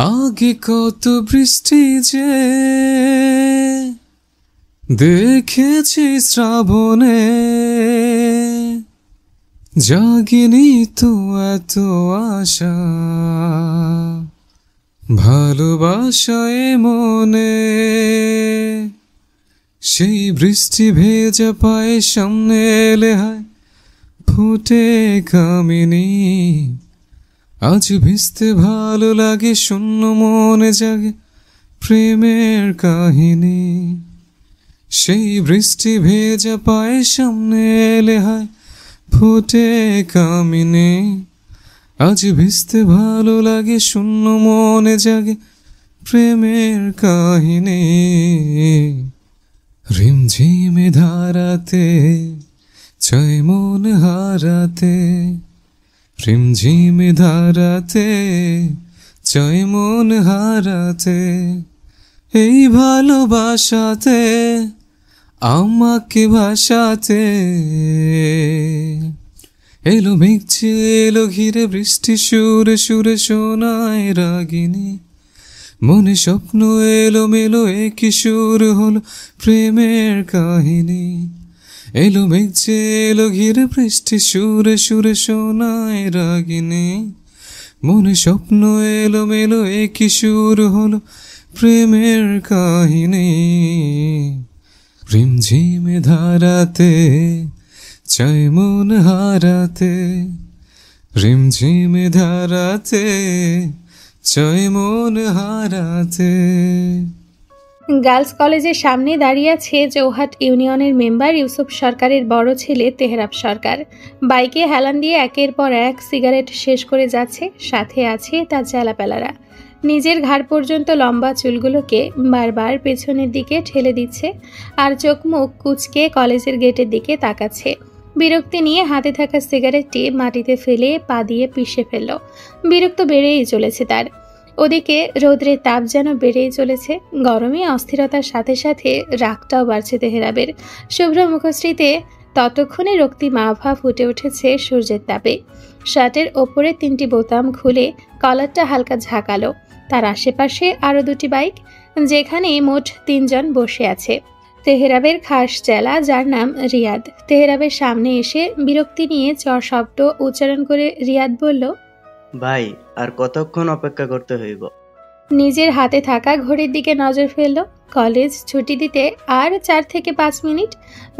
আগে কত বৃষ্টি যে দেখেছি শ্রাবণে, জাগিনি তো এত আশা ভালোবাসায় মনে। সেই বৃষ্টি ভেজা পায়ে সামনে এলে হায় ফুটে কামিনী। আজ ভিজতে ভালো লাগে, শূন্য মনে জাগে প্রেমের কাহিনী। সেই বৃষ্টি ভেজা পায়ে সামনে এলে হায় ফুটে কামিনী। আজ ভিজতে ভালো লাগে, শূন্য মনে জাগে প্রেমের কাহিনী। রিমঝিমে ধারাতে চাই মন হারাতে, রিমঝিমে ধারাতে চাই মন হারাতে। এই ভালোবাসাতে আমাকে ভাসাতে। এলো মেঘছে এলো ঘিরে বৃষ্টি সুরে সুরে শোনায় রাগিনী। মনে স্বপ্ন এলো মেলো একই সুর হলো প্রেমের কাহিনী। এলো মেঘছে এলো ঘিরে বৃষ্টি সুরে সুরে শোনায় রাগিনী। মনে স্বপ্ন এলো মেলো একই সুর হলো প্রেমের কাহিনী। রিমঝিমে ধারাতে চাই মন হারাতে, রিমঝিমে ধারাতে চাই মন হারাতে। গার্লস কলেজের সামনে দাঁড়িয়ে আছে চৌহাট ইউনিয়নের মেম্বার ইউসুফ সরকারের বড় ছেলে তেহরাব সরকার। বাইকে হেলান দিয়ে একের পর এক সিগারেট শেষ করে যাচ্ছে, সাথে আছে তার চেলাপেলারা। নিজের ঘাড় পর্যন্ত লম্বা চুলগুলোকে বারবার পেছনের দিকে ঠেলে দিচ্ছে আর চোখ মুখ কুঁচকে কলেজের গেটের দিকে তাকাচ্ছে। বিরক্তি নিয়ে হাতে থাকা সিগারেটটি মাটিতে ফেলে পা দিয়ে পিষে ফেলল। বিরক্ত বেড়েই চলেছে তার। ওদিকে রৌদ্রের তাপ যেন বেড়েই চলেছে। গরমে অস্থিরতার সাথে সাথে রাগটাও বাড়ছে তেহরাবের। শুভ্র মুখশ্রীতে ততক্ষণে রক্তিম আভা ফুটে উঠেছে সূর্যের তাপে। শার্টের ওপরে 3টি বোতাম খুলে কলারটা হালকা ঝাঁকালো। তার আশেপাশে আরও 2টি বাইক, যেখানে মোট 3 জন বসে আছে। তেহরাবের খাস চেলা, যার নাম রিয়াদ, তেহরাবের সামনে এসে বিরক্তি নিয়ে চর শব্দ উচ্চারণ করে রিয়াদ বলল, ভাই আর কতক্ষণ অপেক্ষা করতে হইব? নিজের হাতে থাকা ঘড়ির দিকে নজর ফেলল। কলেজ ছুটি দিতে আর 4 থেকে 5 মিনিট।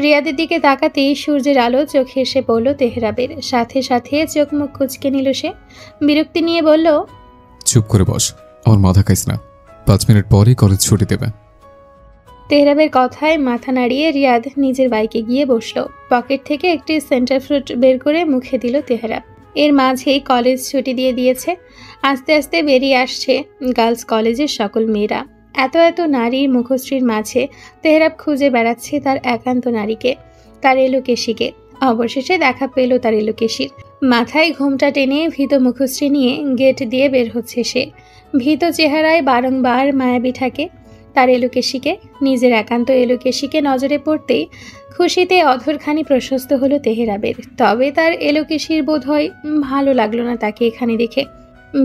রিয়াদের দিকে তাকাতেই সূর্যের আলো চোখে এসে পড়ল তেহরাবের। সাথে সাথে চোখ মুখ কুঁচকে নিল সে। বিরক্তি নিয়ে বলল, চুপ করে বস, আমার মাথা খাইস না, 5 মিনিট পরেই কলেজ ছুটি দেবে। তেহরাবের কথায় মাথা নাড়িয়ে রিয়াদ নিজের বাইকে গিয়ে বসল। পকেট থেকে একটি সেন্টার ফ্রুট বের করে মুখে দিল তেহরাব। এর মাঝেই কলেজ ছুটি দিয়ে দিয়েছে। আস্তে আস্তে বেরিয়ে আসছে গার্লস কলেজের সকল মেয়েরা। এত এত নারীর মুখশ্রীর মাঝে তেহরাব খুঁজে বেড়াচ্ছে তার একান্ত নারীকে, তার এলোকেশিকে। অবশেষে দেখা পেল তার এলোকেশির। মাথায় ঘোমটা টেনে ভীত মুখশ্রী নিয়ে গেট দিয়ে বের হচ্ছে সে। ভীত চেহারায় বারংবার মায়াবী থাকে তার এলোকেশিকে। নিজের একান্ত এলোকেশিকে নজরে পড়তেই খুশিতে অধরখানি প্রশস্ত হলো তেহরাবের। তবে তার এলোকেশির বোধ হয় ভালো লাগলো না তাকে এখানে দেখে।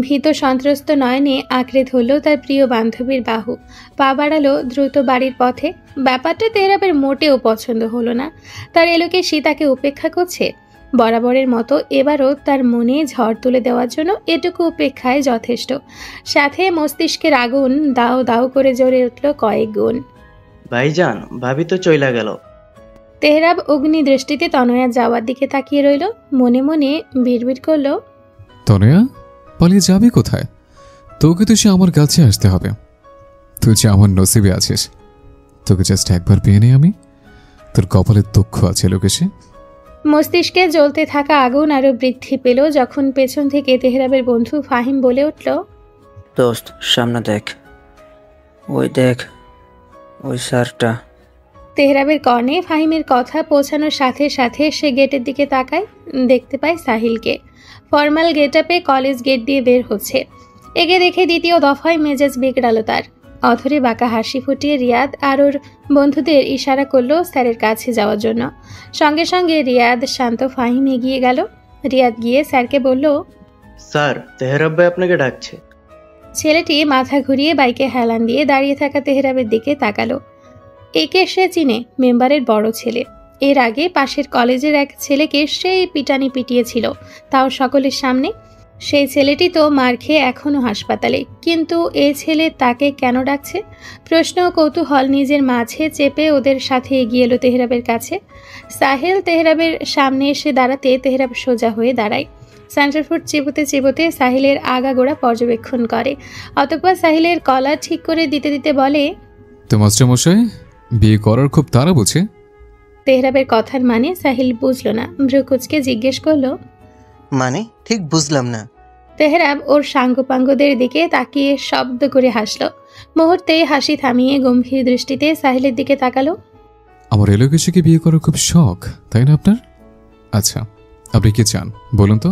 ভীত সন্ত্রস্ত নয়নে আঁকড়ে ধরল তার প্রিয় বান্ধবীর বাহু। পা বাড়ালো দ্রুত বাড়ির পথে। ব্যাপারটা তেহরাবের মোটেও পছন্দ হলো না। তার এলোকেশি তাকে উপেক্ষা করছে। বরাবরের মতো এবারও তার মনে ঝড় তুলে দেওয়ার জন্য এটুকু উপেক্ষায় যথেষ্ট। সাথে মস্তিষ্কের আগুন দাও দাও করে জ্বলে উঠল কয়েক গুণ। ভাইজান, ভাবি তো চইলা গেল। তেহরাব অগ্নি দৃষ্টিতে তনয়া যাওয়ার দিকে তাকিয়ে রইল। মনে মনে বিড়বিড় করল, তনয়া, পালিয়ে যাবি কোথায়? তোকে তো সে আমার কাছে আসতে হবে। তুই যে আমার নসিবে আছিস, তোকে জাস্ট একবার পেয়ে নেই আমি। তোর কপালে দুঃখ আছে লোকেশে। মস্তিষ্কে জ্বলতে থাকা আগুন আরো বৃদ্ধি পেল যখন পেছন থেকে তেহরাবের বন্ধু ফাহিম বলে উঠল, দোস্ত সামনে দেখ, ওই দেখ ওই স্যারটা। তেহরাবের কর্ণে ফাহিমের কথা পৌঁছানোর সাথে সাথে সে গেটের দিকে তাকায়। দেখতে পায় সাহিলকে। ফর্মাল গেটআপে কলেজ গেট দিয়ে বের হচ্ছে। এগে দেখে দ্বিতীয় দফায় মেজাজ বিগড়ালো তার। অধরে বাঁকা হাসি ফুটিয়ে রিয়াদ আর ওর বন্ধুদের ইশারা করলো স্যারের কাছে যাওয়ার জন্য। সঙ্গে সঙ্গে রিয়াদ শান্ত ফাহিম এগিয়ে গেল। রিয়াদ গিয়ে স্যারকে বলল, স্যার, তেহরাব ভাই আপনাকে ডাকছে। ছেলেটি মাথা ঘুরিয়ে বাইকে হেলান দিয়ে দাঁড়িয়ে থাকা তেহরাবের দিকে তাকালো। একে সে চিনে, মেম্বারের বড় ছেলে। এর আগে পাশের কলেজের এক ছেলেকে সেই পিটানি পিটিয়েছিল, তাও সকলের সামনে। সেই ছেলেটি তো মার খেয়ে এখনও হাসপাতালে, কিন্তু এ ছেলে তাকে কেন ডাকছে? প্রশ্ন ও কৌতূহল নিজের মাঝে চেপে ওদের সাথে এগিয়ে এলো তেহরাবের কাছে। সাহেল তেহরাবের সামনে এসে দাঁড়াতে তেহরাব সোজা হয়ে দাঁড়ায়। সেন্টারফুট চিবোতে চিবোতে সাহিলের আগাগোড়া পর্যবেক্ষণ করে। অতঃপর সাহিলের কলার ঠিক করে দিতে দিতে বলে, তো মাস্টারমশাই, বিয়ে করার খুব তাড়া বুঝে? তেহরাবের কথার মানে সাহিল বুঝল না। ভ্রুকুচকে জিজ্ঞেস করলো, মানে ঠিক বুঝলাম না। তেহরাব ওর সাঙ্গপাঙ্গদের দিকে তাকিয়ে শব্দ করে হাসল। মুহূর্তেই হাসি থামিয়ে গম্ভীর দৃষ্টিতে সাহিলের দিকে তাকালো। আমার এলোকেশকে বিয়ে করার খুব শখ, তাই না আপনার? আচ্ছা, আপনি কি চান বলুন তো?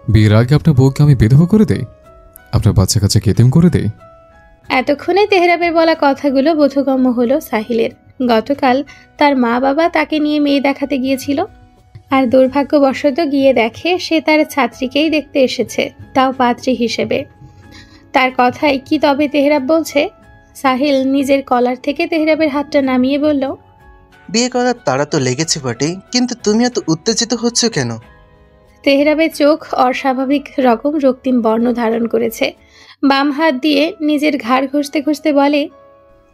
বিয়ের আগে আপনার বউকে আমি বিধবা করে দেই, আপনার বাচ্চা কাচ্চা এতিম করে দেই? এতক্ষণে তেহরাবের বলা কথাগুলো বোধগম্য হলো সাহিলের। গতকাল তার মা বাবা তাকে নিয়ে মেয়ে দেখাতে গিয়েছিল, আর দুর্ভাগ্যবশত গিয়ে দেখে সে তার ছাত্রীকেই দেখতে এসেছে, তাও পাত্রী হিসেবে। তার কথাই কি তবে তেহরাব বলছে? সাহিল নিজের কলার থেকে তেহরাবের হাতটা নামিয়ে বলল, বিয়ে করার তাড়া তো লেগেছে বটে, কিন্তু তুমি এত উত্তেজিত হচ্ছ কেন? তেহরাবের চোখ অস্বাভাবিক রকম রক্তিম বর্ণ ধারণ করেছে। বাম হাত দিয়ে নিজের ঘাড় ঘষতে ঘষতে বলে,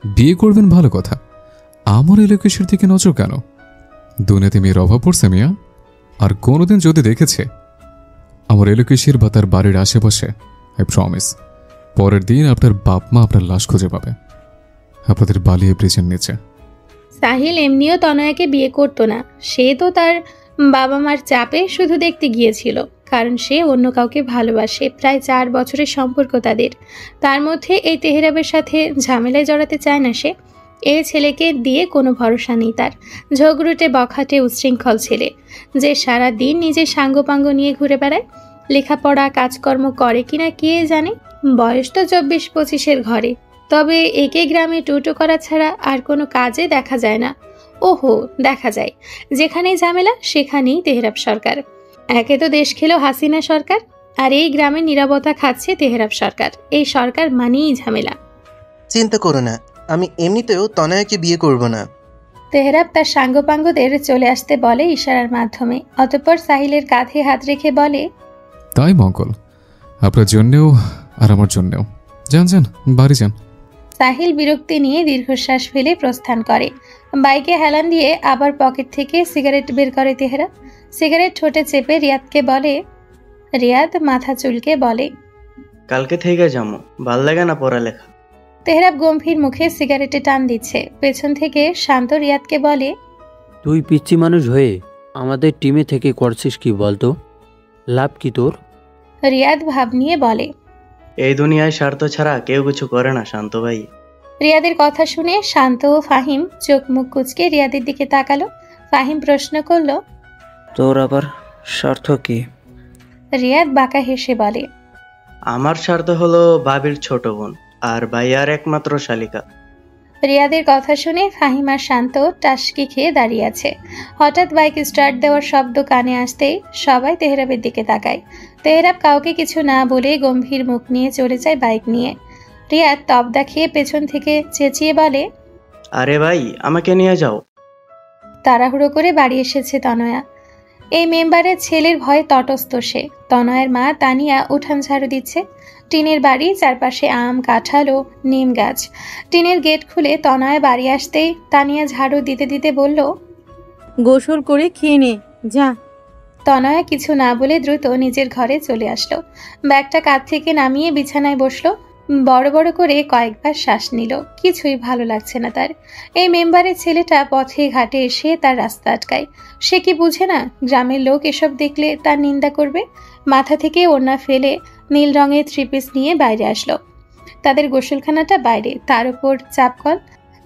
বিয়ে করবেন ভালো কথা, আমার এলোকেশের দিকে নজর কেন? দুনিয়াতে মেয়ের অভাব পড়ছে মিয়া। আর কোনোদিন যদি দেখেছে আমার এলোকেশের বা তার বাড়ির আশেপাশে, আই প্রমিস পরের দিন আপনার বাপ মা আপনার লাশ খুঁজে পাবে আপনাদের বালিয়ে ব্রিজের নিচে। সাহিল এমনিও তনয়াকে বিয়ে করতো না। সে তো তার বাবা মার চাপে শুধু দেখতে গিয়েছিল, কারণ সে অন্য কাউকে ভালোবাসে। প্রায় 4 বছরের সম্পর্ক তাদের। তার মধ্যে এই তেহরাবের সাথে ঝামেলায় জড়াতে চায় না সে। এই ছেলেকে দিয়ে কোনো ভরসা নেই তার। ঝগড়ুটে বখাটে উচ্ছৃঙ্খল ছেলে, যে সারা দিন নিজের সাঙ্গপাঙ্গ নিয়ে ঘুরে বেড়ায়। লেখাপড়া কাজকর্ম করে কিনা কে জানে। বয়স তো 24-25-এর ঘরে, তবে একে গ্রামে টোটো করা ছাড়া আর কোনো কাজে দেখা যায় না। ওহো, দেখা যায়। যেখানেই ঝামেলা সেখানেই তেহরাব সরকার। একে তো দেশ খেলো হাসিনা সরকার, আর এই গ্রামে নীরবতা খাচ্ছে তেহরাব সরকার। এই সরকার মানেই ঝামেলা। চিন্তা করো না, আমি এমনিতেও তনয়াকে বিয়ে করব না। তেহরাব তার সাঙ্গপাঙ্গদের চলে আসতে বলে ইশারার মাধ্যমে। অতঃপর সাহিলের কাঁধে হাত রেখে বলে, তাই মঙ্গল, আপনার জন্যেও আর আমার জন্যেও। যান যান, বাড়ি যান। সাহিল বিরক্তি নিয়ে দীর্ঘশ্বাস ফেলে প্রস্থান করে। বাইকে হেলান দিয়ে আবার পকেট থেকে সিগারেট বের করে তেহরাব। সিগারেট ঠোঁটে চেপে রিয়াদকে বলে। রিয়াদ মাথা চুলকে বলে, কালকে থেকে যাবো, ভাল লাগে না পড়ালেখা। তেহরাব গম্ভীর মুখে সিগারেটে টান দিচ্ছে। পেছন থেকে শান্ত রিয়াদকে বলে, তুই পিচ্ছি মানুষ হয়ে আমাদের টিমে থেকে করছিস কি বলতো? লাভ কি তোর? রিয়াদ ভাব নিয়ে বলে, এই দুনিয়ায় স্বার্থ ছাড়া কেউ কিছু করে না শান্ত ভাই। রিয়াদের কথা শুনে শান্ত ও ফাহিম চোখ মুখ কুচকে রিয়াদের দিকে তাকালো। ফাহিম প্রশ্ন করলো, তোর আবার স্বার্থ কি? রিয়াদ বাঁকা হেসে বলে, আমার স্বার্থ হলো ভাবির ছোট বোন আর ভাইয়ার একমাত্র শালিকা। রিয়াদের কথা শুনে ফাহিম আর শান্ত টাসকি খেয়ে দাঁড়িয়ে আছে। হঠাৎ বাইক স্টার্ট দেওয়ার শব্দ কানে আসতেই সবাই তেহরাবের দিকে তাকায়। তেহরাব কাউকে কিছু না বলে গম্ভীর মুখ নিয়ে চলে যায় বাইক নিয়ে। রিয়াদ তবদা খেয়ে পেছন থেকে চেঁচিয়ে বলে, আরে ভাই, আমাকে নিয়ে যাও। তাড়াহুড়ো করে বাড়ি এসেছে তনয়া। এই মেম্বারের ছেলের ভয়ে তটস্থ সে। তনয়ের মা তানিয়া উঠান ঝাড়ু দিচ্ছে। টিনের বাড়ি, চারপাশে আম, কাঁঠাল ও নিম গাছ। টিনের গেট খুলে তনয় বাড়ি আসতেই তানিয়া ঝাড়ু দিতে দিতে বলল, গোসল করে খেয়ে নে যা। তনয়া কিছু না বলে দ্রুত নিজের ঘরে চলে আসলো। ব্যাগটা কাঁধ থেকে নামিয়ে বিছানায় বসলো। বড় বড় করে কয়েকবার শ্বাস নিল। কিছুই ভালো লাগছে না তার। এই মেম্বারের ছেলেটা পথে ঘাটে এসে তার রাস্তা আটকায়। সে কি বুঝে না গ্রামের লোক এসব দেখলে তার নিন্দা করবে? মাথা থেকে ওড়না ফেলে নীল রঙের 3 পিস নিয়ে বাইরে আসলো। তাদের গোসলখানাটা বাইরে, তার উপর চাপকল।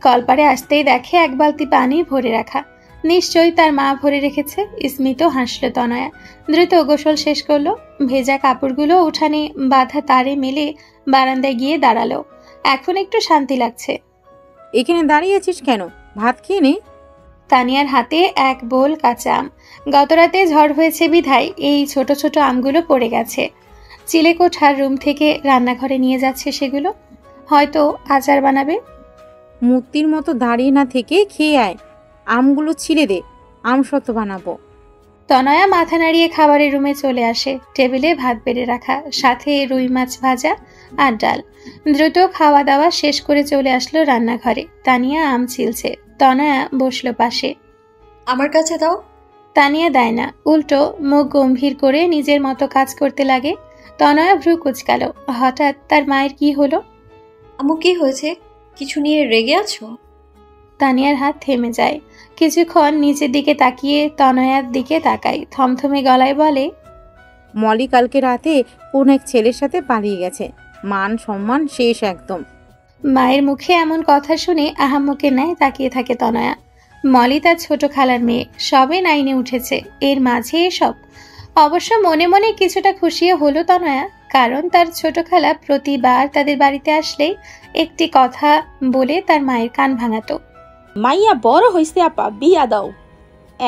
কলপারে আসতেই দেখে 1 বালতি পানি ভরে রাখা। নিশ্চয়ই তার মা ভরে রেখেছে। স্মিত হাসল তনয়া। দ্রুত গোসল শেষ করলো। ভেজা কাপড়গুলো উঠানে বাঁধা তারে মেলে বারান্দায় গিয়ে দাঁড়ালো। এখন একটু শান্তি লাগছে। এখানে দাঁড়িয়ে আছিস কেন? ভাত খেয়ে নে। তানিয়ার হাতে 1 বোল কাঁচা আম। গতরাতে ঝড় হয়েছে বিধায় এই ছোট ছোট আমগুলো পড়ে গেছে। চিলেকোঠার রুম থেকে রান্নাঘরে নিয়ে যাচ্ছে সেগুলো। হয়তো আচার বানাবে। মূর্তির মতো দাঁড়িয়ে না থেকে খেয়ে আয়। আমগুলো ছিলে দে, আমসত্ত্ব বানাবো। তনয়া মাথা নাড়িয়ে খাবারের রুমে চলে আসে। টেবিলে ভাত বেড়ে রাখা, সাথে রুই মাছ ভাজা আর ডাল। দ্রুত খাওয়া দাওয়া শেষ করে চলে আসলো রান্নাঘরে। তানিয়া আম ছিলছে, তনয়া বসলো পাশে। আমার কাছে দাও। তানিয়া দেয় না, উল্টো মুখ গম্ভীর করে নিজের মতো কাজ করতে লাগে। তনয়া ভ্রু কুচকালো। হঠাৎ তার মায়ের কি হলো? আম্মু কি হয়েছে? কিছু নিয়ে রেগে আছো? তানিয়ার হাত থেমে যায়। কিছুক্ষণ নিচের দিকে তাকিয়ে তনয়ার দিকে তাকায়, থমথমে গলায় বলে, মলি কালকে রাতে কোন এক ছেলের সাথে পালিয়ে গেছে। মান সম্মান শেষ একদম। মায়ের মুখে এমন কথা শুনে আহাম্মকে ন্যায় তাকিয়ে থাকে তনয়া। মলি তার ছোট খালার মেয়ে, সবে 9-এ উঠেছে, এর মাঝে এসব। অবশ্য মনে মনে কিছুটা খুশিও হলো তনয়া, কারণ তার ছোট খালা প্রতিবার তাদের বাড়িতে আসলেই একটি কথা বলে তার মায়ের কান ভাঙাতো। মাইয়া বড় হইছে আপা, বিয়া দাও।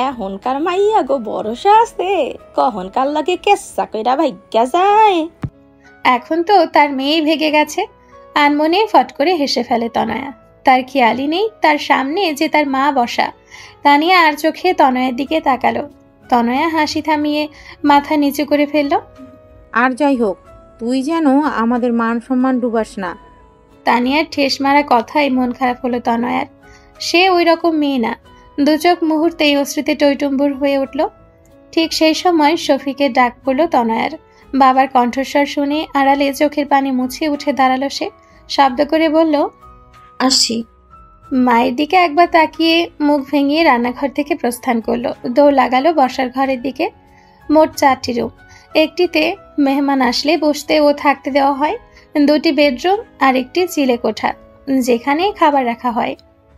এখনকার মাইয়া গো ভরসা আছে, কখনকার লাগে কেসা কইরা ভাগ্যা যায়। এখন তো তার মেয়েই ভেগে গেছে। আনমনে ফট করে হেসে ফেলে তনয়া। তার খেয়ালই নেই তার সামনে যে তার মা বসা। তানিয়া আর চোখে তনয়ের দিকে তাকালো। তনয়া হাসি থামিয়ে মাথা নিচু করে ফেলল। আর যাই হোক, তুই যেন আমাদের মান সম্মান ডুবাস না। তানিয়ার ঠেস মারা কথায় মন খারাপ হলো তনয়ার। সে ওই রকম মেয়ে না। দু চোখ মুহূর্তেই অশ্রুতে টইটুম্বুর হয়ে উঠল। ঠিক সেই সময় শফিকের ডাক পড়ল তনয়ার। বাবার কণ্ঠস্বর শুনে আড়ালে চোখের পানি মুছে উঠে দাঁড়ালো সে। শব্দ করে বলল, আসছি। মায়ের দিকে একবার তাকিয়ে মুখ ভেঙিয়ে রান্নাঘর থেকে প্রস্থান করলো। দৌড় লাগালো বসার ঘরের দিকে। মোট 4টি রুম। একটিতে মেহমান আসলে বসতে ও থাকতে দেওয়া হয়। 2টি বেডরুম আর একটি চিলেকোঠা, যেখানে খাবার রাখা হয়।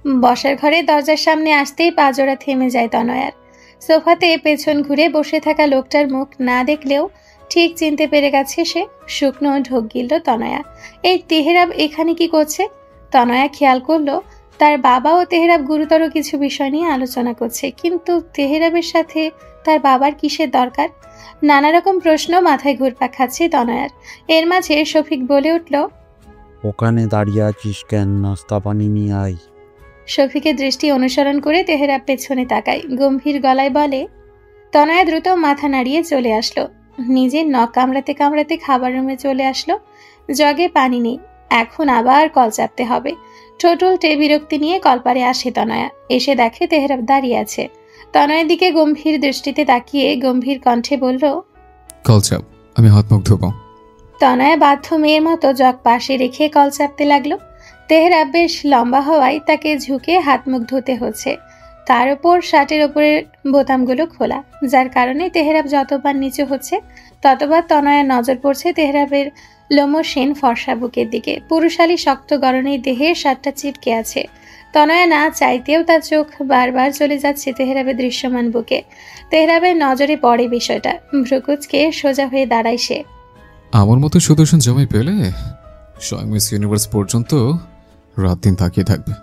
বসার ঘরে দরজার সামনে আসতেই পাজোড়া থেমে যায় তনয়ার। সোফাতে পেছন ঘুরে বসে থাকা লোকটার মুখ না দেখলেও ঠিক চিনতে পেরে গেছে সে। শুকনো ঢোক গিলল তনয়া। এই তেহরাব এখানে কি করছে? তনয়া খেয়াল করলো তার বাবা ও তেহরাব গুরুতর কিছু বিষয় নিয়ে আলোচনা করছে, কিন্তু তেহরাবের সাথে তার বাবার কিসের দরকার? নানা রকম প্রশ্ন মাথায় ঘুরপাক খাচ্ছে তনয়ার। এর মাঝে শফিক বলে উঠল, ওখানে দাঁড়িয়ে আছিস কেন? নাস্তা পানি নিয়ে আয়। শফিকের দৃষ্টি অনুসরণ করে তেহরাব পেছনে তাকায়, গম্ভীর গলায় বলে। তনয়া দ্রুত মাথা নাড়িয়ে চলে আসলো। নিজের নখ কামড়াতে কামড়াতে খাবার রুমে চলে আসলো। জগে পানি নেই, এখন আবার কল চাপতে হবে। ঠোঁট উল্টে বিরক্তি নিয়ে কলপারে আসে তনয়া। এসে দেখে তেহরাব দাঁড়িয়ে আছে। তনয়ের দিকে গম্ভীর দৃষ্টিতে তাকিয়ে গম্ভীর কণ্ঠে বলল, কল চাপ, আমি হাত মুখ ধোবো। তনয়া বাধ্য মেয়ের মতো জগ পাশে রেখে কল চাপতে লাগলো। তেহরাব বেশ লম্বা হওয়ায় তাকে ঝুঁকে হাত মুখ ধুতে হচ্ছে। তার উপর শার্টের ওপরের বোতামগুলো খোলা, যার কারণে তেহরাব যতবার নিচু হচ্ছে ততবার তনয়ার নজর পড়ছে তেহরাবের লোমসীন ফর্সা বুকের দিকে। পুরুষালী শক্ত গরনের দেহে শার্টটা চিপকে আছে। তনয়া না চাইতেও তার চোখ বারবার চলে যাচ্ছে তেহরাবের দৃশ্যমান বুকে। তেহরাবের নজরে পড়ে বিষয়টা। ভ্রুকুচকে সোজা হয়ে দাঁড়ায় সে। আমার মতো সুদর্শন জামাই পেলে স্বয়ং মিস ইউনিভার্স পর্যন্ত রাত দিন তাকিয়ে থাকবে।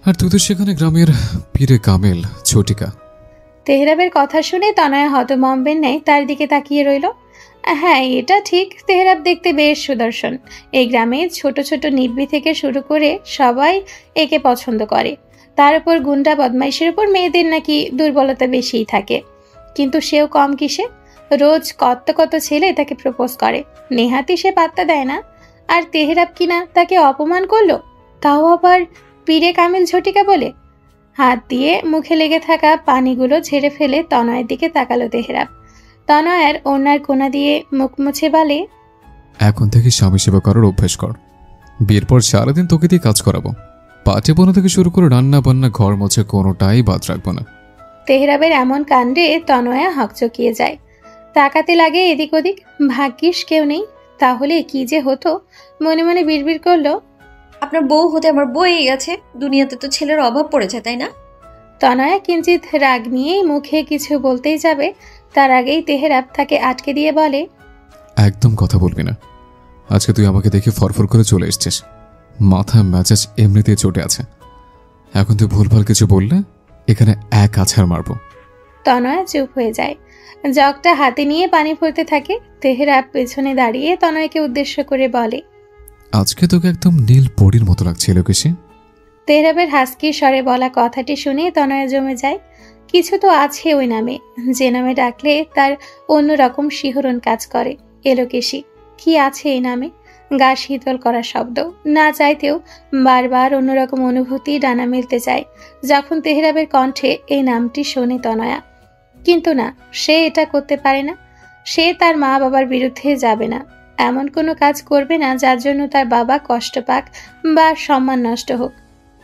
আর তুই তো সেখানে গ্রামের পীরে কামেল ছোটিকা। তেহরাবের কথা শুনে তনয়া হতভম্বের ন্যায় তার দিকে তাকিয়ে রইল। হ্যাঁ, এটা ঠিক, তেহরাব দেখতে বেশ সুদর্শন। এই গ্রামে ছোট ছোট নিব্বি থেকে শুরু করে সবাই একে পছন্দ করে। তার উপর গুন্ডা বদমাইশের উপর মেয়েদের নাকি দুর্বলতা বেশিই থাকে। কিন্তু সেও কম কিসে? রোজ কত কত ছেলে তাকে প্রপোজ করে, নেহাতি সে পাত্তা দেয় না। আর তেহরাব কিনা তাকে অপমান করলো, তাও আবার পীরে কামিল ঝটিকা বলে। হাত দিয়ে মুখে লেগে থাকা পানিগুলো ঝেড়ে ফেলে তনয়ের দিকে তাকালো তেহরাব। তনয়ের ওনার কোনা দিয়ে মুখ মুছে বলে, এখন থেকে স্বামী সেবা করার অভ্যাস কর। বিয়ের পর সারাদিন তোকে দিয়ে কাজ করাবো। পাটে বোনা থেকে শুরু করে রান্না বান্না, ঘর মোছা, কোনোটাই বাদ রাখবো না। তেহরাবের এমন কাণ্ডে তনয়া হকচকিয়ে যায়। তাকাতে লাগে এদিক ওদিক। ভাগ্যিস কেউ নেই, তাহলে কি যে হতো। মনে মনে বিড়বিড় করলো, আপনার বউ হতে আমার বই গেছে। দুনিয়াতে তো ছেলের অভাব পড়েছে, তাই না? তনয়া কিঞ্চিত রাগ নিয়েই মুখে কিছু বলতেই যাবে, তার আগেই তেহরাব তাকে আটকে দিয়ে বলে, একদম কথা বলবি না। আজকে তুই আমাকে দেখে ফরফর করে চলে এসছিস। মাথা মেজাজ এমনিতেই চটে আছে। এখন তুই ভুলভাল কিছু বললে এখানে এক আছাড় মারবো। তনয়া চুপ হয়ে যায়। জগটা হাতে নিয়ে পানি ভরতে থাকে। তেহরাব পেছনে দাঁড়িয়ে তনয়াকে উদ্দেশ্য করে বলে, আজকে তোকে একদম নীল পরীর মতো লাগছে লোকেশে। তেহরাবের হাসকি স্বরে বলা কথাটি শুনে তনয়া জমে যায়। কিছু তো আছে ওই নামে, যে নামে ডাকলে তার অন্যরকম শিহরণ কাজ করে। এলোকেশি, কি আছে এই নামে? গা শীতল করা শব্দ, না চাইতেও বারবার অন্যরকম অনুভূতি ডানা মেলতে চায় যখন তেহরাবের কণ্ঠে এই নামটি শোনে তনয়া। কিন্তু না, সে এটা করতে পারে না। সে তার মা বাবার বিরুদ্ধে যাবে না, এমন কোনো কাজ করবে না যার জন্য তার বাবা কষ্ট পাক বা সম্মান নষ্ট হোক।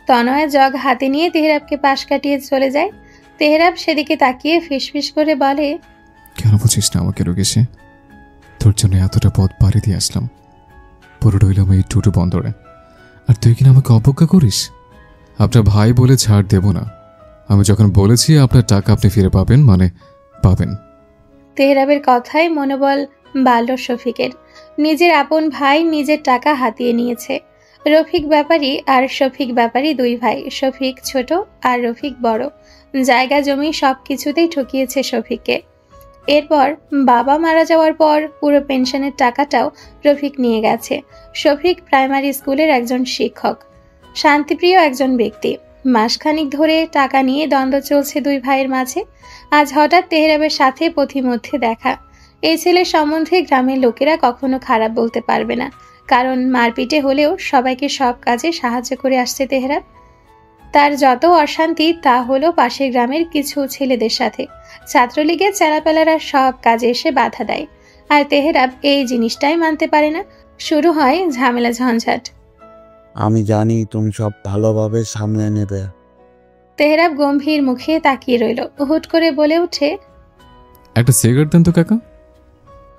তনয়া জগ হাতে নিয়ে তেহরাবকে পাশ কাটিয়ে চলে যায়। তেহরাব সেদিকে তাকিয়ে ফিসফিস করে বলে, কেন বুঝিস না আমাকে লোকেশে? তোর জন্য এতটা পথ পাড়ি দিয়ে আসলাম, পুরো রইলাম এই টুটু বন্দরে, আর তুই কিনা আমাকে অবজ্ঞা করিস? আপনার ভাই বলে ছাড় দেব না। আমি যখন বলেছি আপনার টাকা আপনি ফিরে পাবেন, মানে পাবেন। তেহরাবের কথায় মনোবল বাড়ল শফিকের। নিজের আপন ভাই নিজের টাকা হাতিয়ে নিয়েছে। রফিক ব্যাপারী আর শফিক ব্যাপারী দুই ভাই, শফিক ছোট আর রফিক বড়। জায়গা জমি সবকিছুতেই ঠকিয়েছে শফিককে। এরপর বাবা মারা যাওয়ার পর পুরো পেনশনের টাকাটাও রফিক নিয়ে গেছে। শফিক প্রাইমারি স্কুলের একজন শিক্ষক, শান্তিপ্রিয় একজন ব্যক্তি। মাসখানিক ধরে টাকা নিয়ে দ্বন্দ্ব চলছে দুই ভাইয়ের মাঝে। আজ হঠাৎ তেহরাবের সাথে পথিমধ্যে দেখা। এই ছেলের সম্বন্ধে গ্রামের লোকেরা কখনো খারাপ বলতে পারবে না, কারণ মারপিটে হলেও সবাইকে সব কাজে সাহায্য করে আসছে তেহরাব। তার যত অশান্তি তা হলো পাশের গ্রামের কিছু ছেলেদের সাথে। ছাত্রলীগের চেলাপেলারা সব কাজে এসে বাধা দেয়, আর তেহরাব এই জিনিসটাই মানতে পারে না। শুরু হয় ঝামেলা ঝঞ্ঝাট। আমি জানি তুমি সব ভালোভাবে সামলে নেবে। তেহরাব গম্ভীর মুখে তাকিয়ে রইল। হুট করে বলে ওঠে, একটা সিগারেট দেন তো কাকা।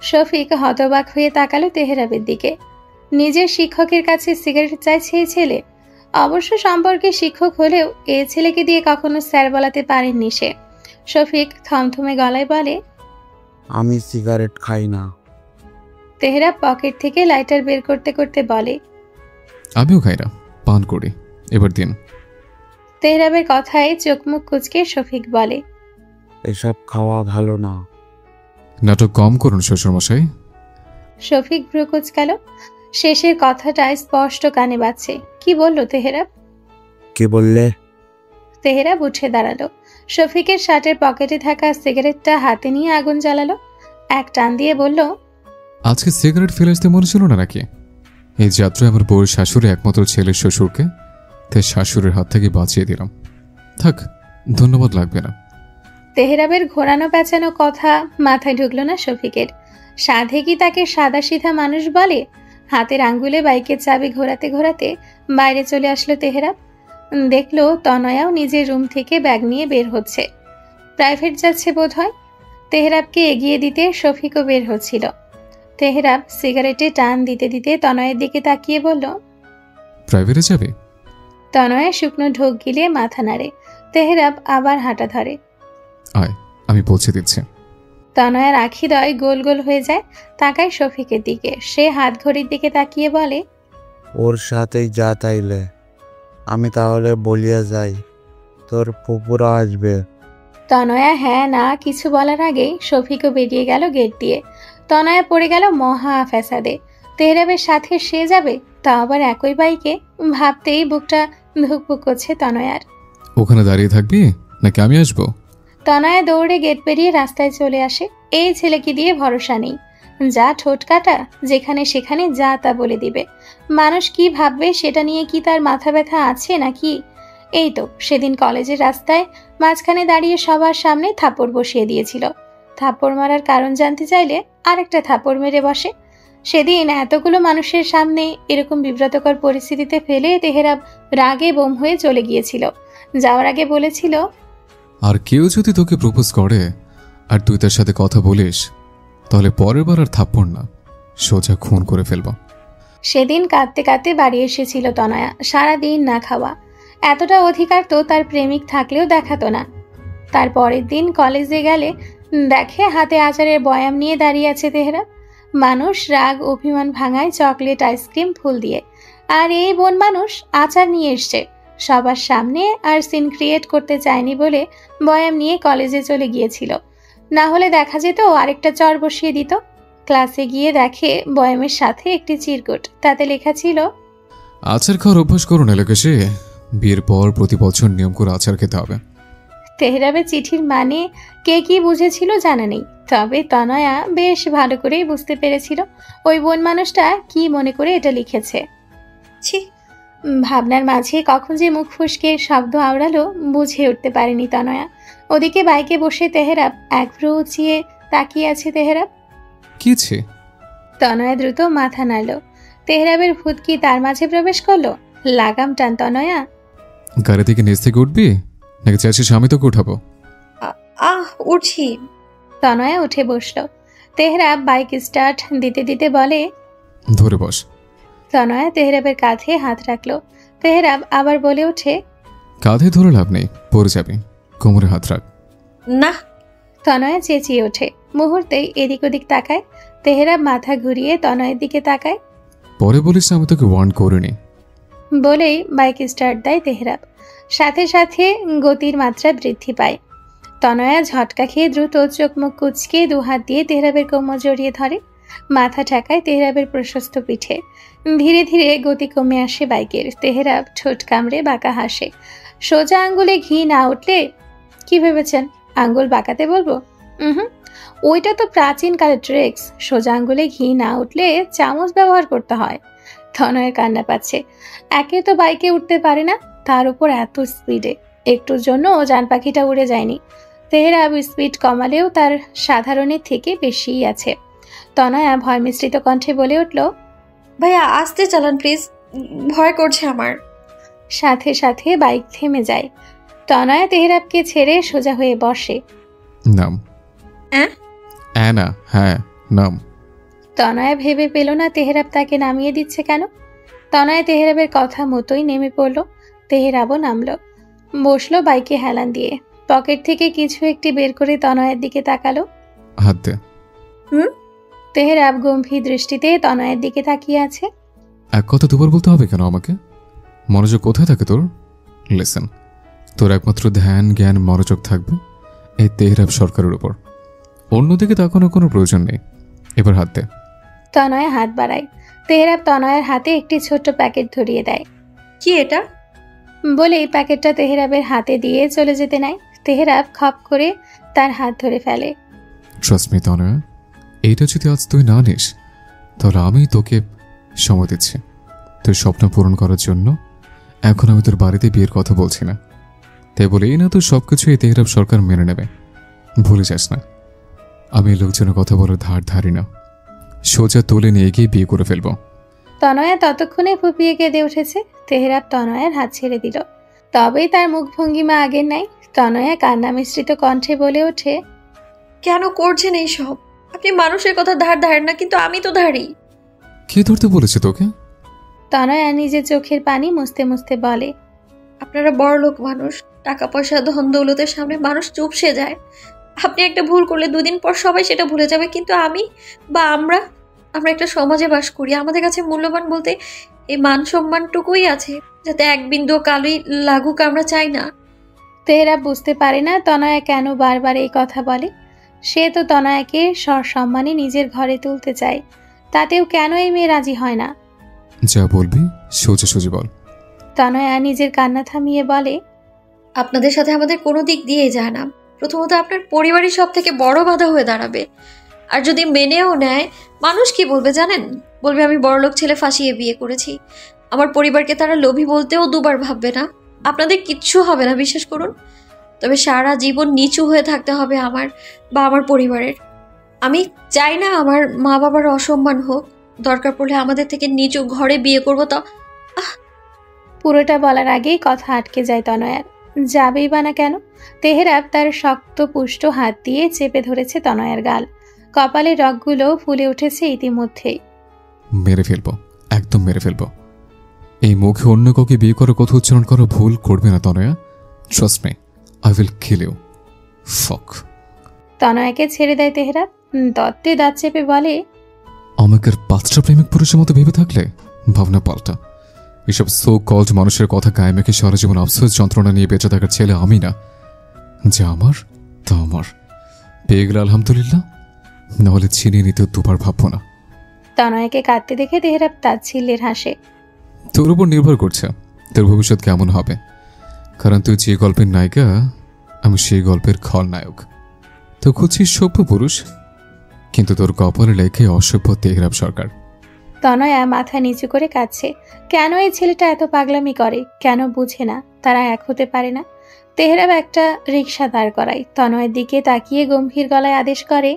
শফিক হতবাক হয়ে তাকালো তেহরাবের দিকে। নিজের শিক্ষকের কাছে সিগারেট চাইছে এই ছেলে। অবশ্য সম্পর্কে শিক্ষক হলেও এ ছেলেকে দিয়ে কখনো স্যার বলাতে পারেননি সে। শফিক থমথমে গলায় বলে, আমি সিগারেট খাই না। তেহরাব পকেট থেকে লাইটার বের করতে করতে বলে, আমিও খাই না, পান করি, এবার দিন। তেহরাবের কথায় চোখ মুখ কুঁচকে শফিক বলে, এসব খাওয়া ভালো না। নাটক কম করুন শ্বশুরমশাই। শফিক ভ্রু কুঁচকাল। শেষের কথাটা স্পষ্ট কানে বাজছে। কি বলল তেহরাব? কি বললে? তেহরাব উঠে দাঁড়ালো। শফিকের শার্টের পকেটে থাকা সিগারেটটা হাতে নিয়ে আগুন জ্বালালো। এক টান দিয়ে বলল, আজকে সিগারেট ফেলে আসতে মনে ছিল না নাকি? এই যাত্রায় আমার বউর শাশুড়ি একমাত্র ছেলের শ্বশুরকে তার শাশুড়ির হাত থেকে বাঁচিয়ে দিলাম। থাক, ধন্যবাদ লাগবে না। তেহরাবের ঘোরানো পেঁচানো কথা মাথায় ঢুকলো না শফিকের। সাধে কি তাকে সাদা সিধা মানুষ বলে? হাতের আঙ্গুলে বাইকের চাবি ঘোরাতে ঘোরাতে বাইরে চলে আসলো তেহরাব। দেখলো তনয়াও নিজের রুম থেকে ব্যাগ নিয়ে বের হচ্ছে। প্রাইভেট যাচ্ছে বোধ হয়। তেহরাবকে এগিয়ে দিতে শফিকও বের হচ্ছিল। তেহরাব সিগারেটে টান দিতে দিতে তনয়ের দিকে তাকিয়ে বলল, প্রাইভেটে যাবে? তনয়া শুকনো ঢোক গিলিয়ে মাথা নাড়ে। তেহরাব আবার হাঁটা ধরে। আয়, আমি পৌঁছে দিচ্ছি। তনয়ার আখিদয় গোল গোল হয়ে যায়। তাকায় শফিকের দিকে। সে হাত ঘড়ির দিকে তাকিয়ে বলে, ওর সাথেই যা তাইলে। আমি তাহলে বলিয়া যাই, তোর ফুপুরা আসবে। তনয়া হ্যাঁ না কিছু বলার আগেই শফিকও বেরিয়ে গেল গেট দিয়ে। তনয়া পড়ে গেল মহা ফ্যাসাদে। তেহরাবের সাথে সে যাবে, তা আবার একই বাইকে। ভাবতেই বুকটা ধুকপুক করছে তনয়ার। ওখানে দাঁড়িয়ে থাকবি নাকি আমি আসবো? তনয়া দৌড়ে গেট পেরিয়ে রাস্তায় চলে আসে। এই ছেলেকে দিয়ে ভরসা নেই। যা ঠোঁট কাটা, যেখানে সেখানে যা তা বলে দিবে। মানুষ কি ভাববে সেটা নিয়ে কি তার মাথা ব্যথা আছে নাকি? এই তো সেদিন কলেজের রাস্তায় মাঝখানে দাঁড়িয়ে সবার সামনে থাপ্পড় বসিয়ে দিয়েছিল। থাপ্পড় মারার কারণ জানতে চাইলে আরেকটা থাপ্পড় মেরে বসে। সেদিন এতগুলো মানুষের সামনে এরকম বিব্রতকর পরিস্থিতিতে ফেলে তেহরাব রাগে বোম হয়ে চলে গিয়েছিল। যাওয়ার আগে বলেছিল, আর কেউ যদি তোকে প্রপোজ করে আর তুই তার সাথে কথা বলিস, তাহলে পরের বার আর থাপ্পড় না, সোজা খুন করে ফেলব। সেদিন কাঁদতে কাঁদতে বাড়ি এসেছিল তনয়া, সারাদিন না খাওয়া। এতটা অধিকার তো তার প্রেমিক থাকলেও দেখাতো না। তার পরের দিন কলেজে গেলে দেখে হাতে আচারের বয়াম নিয়ে দাঁড়িয়ে আছে তেহরাব। মানুষ রাগ অভিমান ভাঙায় চকলেট আইসক্রিম ফুল দিয়ে, আর এই বোন মানুষ আচার নিয়ে এসছে। সবার সামনে আর সিন ক্রিয়েট করতে চায়নি বলে বয়াম নিয়ে কলেজে চলে গিয়েছিল। না হলে দেখা যেত আরেকটা চর বসিয়ে দিত। ক্লাসে গিয়ে দেখে বয়ামের সাথে একটি চিরকুট, তাতে লেখা ছিল, আচার খাওয়ার অভ্যাস করুন এলাকাশে, বিয়ের পর প্রতি বছর নিয়ম করে আচার খেতে হবে। তেহরাবের চিঠির মানে কে কি বুঝেছিল জানা নেই, তবে তনয়া বেশ ভালো করেই বুঝতে পেরেছিল ওই বোন মানুষটা কি মনে করে এটা লিখেছে। ছি, ভাবনার মাঝে কখন যে মুখ ফুসকে শব্দ আওড়ালো বুঝে উঠতে পারেনি তনয়া। ওদিকে বাইকে বসে তেহরাব এক ভ্রু উঁচিয়ে তাকিয়ে আছে। তেহরাব কিছে? তনয়া দ্রুত মাথা নাড়ল। তেহরাবের ভূত কি তার মাঝে প্রবেশ করলো? লাগাম টান তনয়া। গাড়ি থেকে নিচ থেকে উঠবি নাকি চাইছিস আমি তোকে উঠাবো? উঠছি। তনয়া উঠে বসলো। তেহরাব বাইক স্টার্ট দিতে দিতে বলে, ধরে বস। তনয়া তেহরাবের কাঁধে হাত রাখলো। তেহরাব আবার বলে ওঠে, কাঁধে ধরে লাভ নেই, পড়ে যাবি, কোমরে হাত রাখ। না। তনয়া চেঁচিয়ে ওঠে। মুহূর্তেই এদিক ওদিক তাকায়। তেহরাব মাথা ঘুরিয়ে তনয়ের দিকে তাকায়। পরে বলিস আমি তোকে ওয়ার্ন করিনি। বলেই বাইক স্টার্ট দেয় তেহরাব। সাথে সাথে গতির মাত্রা বৃদ্ধি পায়। তনয়া ঝটকা খেয়ে দ্রুত চোখ মুখ কুচকে দুহাত দিয়ে তেহরাবের কোমর জড়িয়ে ধরে। মাথা ঠেকায় তেহরাবের প্রশস্ত পিঠে। ধীরে ধীরে গতি কমে আসে বাইকের। তেহরাব ঠোঁট কামড়ে বাঁকা হাসে। সোজা আঙ্গুলে ঘি না উঠলে কি ভেবেছেন আঙ্গুল বাঁকাতে বলবো? ওইটা তো প্রাচীন কালের ট্রিক্স। সোজা আঙ্গুলে ঘি না উঠলে চামচ ব্যবহার করতে হয়। তনয়ের কান্না পাচ্ছে। একে তো বাইকে উঠতে পারে না, তার উপর এত স্পিডে। একটুর জন্য জান পাখিটা উড়ে যায়নি। তেহরাব স্পিড কমালেও তার সাধারণের থেকে বেশিই আছে। তনয়া ভয় মিশ্রিত কণ্ঠে বলে উঠল, ভাইয়া আস্তে চালান প্লিজ, ভয় করছে আমার। সাথে সাথে বাইক থেমে যায়। তনয়া তেহরাবকে ছেড়ে সোজা হয়ে বসে। নাম। না, হ্যাঁ নাম। তনয়া ভেবে পেল না তেহরাব তাকে নামিয়ে দিচ্ছে কেন। তনয়া তেহরাবের কথা মতোই নেমে পড়ল। তেহরাবও নামলো, বসলো বাইকে হেলান দিয়ে। পকেট থেকে কিছু একটি বের করে তনয়ের দিকে তাকালো। হাত দে। তেহরাব গম্ভীর দৃষ্টিতে তনয়ের দিকে তাকিয়ে আছে। এক কথা দুবার বলতে হবে কেন আমাকে? মনোযোগ কোথায় থাকে তোর? লিসেন, তোর একমাত্র ধ্যান জ্ঞান মনোযোগ থাকবে এই তেহরাব সরকারের উপর। অন্যদিকে তাকানোর কোনো প্রয়োজন নেই। এবার হাত দে। তনয়া হাত বাড়ায়। তেহরাব তনয়ের হাতে একটি ছোট্ট প্যাকেট ধরিয়ে দেয়। কি এটা? বলেই প্যাকেটটা তেহরাবের হাতে দিয়ে চলে যেতে নেয়। তেহরাব খপ করে তার হাত ধরে ফেলে। ট্রাস্ট মি তনয়া, এইটা যদি আজ তুই না নিস তাহলে আমি তোকে সময় দিচ্ছি। তোর স্বপ্ন পূরণ করার জন্য এখন আমি তোর বাড়িতে বিয়ের কথা বলছি না, তাই বলেই না তোর সবকিছু এই তেহরাব সরকার মেনে নেবে। ভুলে যাস না, আমি লোকজনের কথা বলার ধার ধারি না। সোজা তুলে নিয়ে গিয়ে বিয়ে করে ফেলবো। তনয়া ততক্ষণে ফুপিয়ে কেঁদে উঠেছে। তেহরাব তনয়ার হাত ছেড়ে দিল। তবেই তার মুখ ভঙ্গিমা আগের নাই। তনয়া কান্না মিশ্রিত কণ্ঠে বলে ওঠে, কেন করছেন এইসব? আপনি মানুষের কথা ধার ধারেন না, কিন্তু আমি তো ধারি। কে ধরতে বলেছে তোকে? তনয়া নিজের চোখের পানি মুছতে মুছতে বলে, আপনারা বড় লোক মানুষ, টাকা পয়সা ধন দৌলতের সামনে মানুষ চুপসে যায়। আপনি একটা ভুল করলে 2 দিন পর সবাই সেটা ভুলে যাবে, কিন্তু আমি বা আমরা একটা সমাজে বাস করি। আমাদের কাছে মূল্যবান বলতে এই মান সম্মানটুকুই আছে, যাতে এক বিন্দু কালই লাগুক আমরা চাই না। তেহরাব বুঝতে পারে না তনয়া কেন বারবার এই কথা বলে। সে তো তনয়াকে সসম্মানে নিজের ঘরে তুলতে চায়, তাতেও কেন এই মেয়ে রাজি হয় না? যা বলবি সোজা সোজা বল। তনয়া নিজের কান্না থামিয়ে বলে, আপনাদের সাথে আমাদের কোনো দিক দিয়ে যায় না। প্রথমত আপনার পরিবারই সব থেকে বড় বাধা হয়ে দাঁড়াবে। আর যদি মেনেও নেয়, মানুষ কি বলবে জানেন? বলবে আমি বড়লোক ছেলে ফাঁসিয়ে বিয়ে করেছি। আমার পরিবারকে তারা লোভী বলতেও 2 বার ভাববে না। আপনাদের কিচ্ছু হবে না, বিশ্বাস করুন। তবে সারা জীবন নিচু হয়ে থাকতে হবে আমার বা আমার পরিবারের। আমি চাই না আমার মা বাবার অসম্মান হোক। দরকার পড়লে আমাদের থেকে নিচু ঘরে বিয়ে করবো। তো পুরোটা বলার আগেই কথা আটকে যায় তনয়ার। যাবেই বা না কেন? তেহরাব তার শক্ত পুষ্ট হাত দিয়ে চেপে ধরেছে তনয়ার গাল। কপালের রগগুলো ফুলে উঠেছে ইতিমধ্যেই। মেরে ফেলবো, একদম মেরে ফেলবো। এই মুখে অন্য কাউকে বিয়ে করে কথা উচ্চারণ করা ভুল করবে না Tanaya. Trust me, I will kill you. Fuck. তনয়াকে ছেড়ে দেয় তেহরাব। দত্তে দাঁত চেপে বলে, আমাকে 5টা প্রেমিক পুরুষের মতো ভেবে থাকলে ভাবনা পাল্টা। এসব সো কল্ড মানুষের কথা গায়ে মেখে সারা জীবন আফসোস যন্ত্রণা নিয়ে বেঁচে থাকার ছেলে আমি না। যে আমার তা আমার, পেয়ে গেলে আলহামদুলিল্লাহ, নাহলে ছিনিয়ে নিতে দুবার ভাববো না। তনয়াকে কাঁদতে দেখে তেহরাব তাচ্ছিল্যের হাসে। তোর উপর নির্ভর করছে তোর ভবিষ্যৎ কেমন হবে, কারণ তুই যে গল্পের নায়িকা আমি সেই গল্পের খলনায়ক। তো খুঁজছিস সভ্য পুরুষ, কিন্তু তোর কপালে লেখে অসভ্য তেহরাব সরকার। তনয়া মাথা নিচু করে কাঁদছে। কেন এই ছেলেটা এত পাগলামি করে, কেন বুঝে না তারা এক হতে পারে না। তেহরাব একটা রিক্সা দাঁড় করায়, তনয়ের দিকে তাকিয়ে গম্ভীর গলায় আদেশ করে,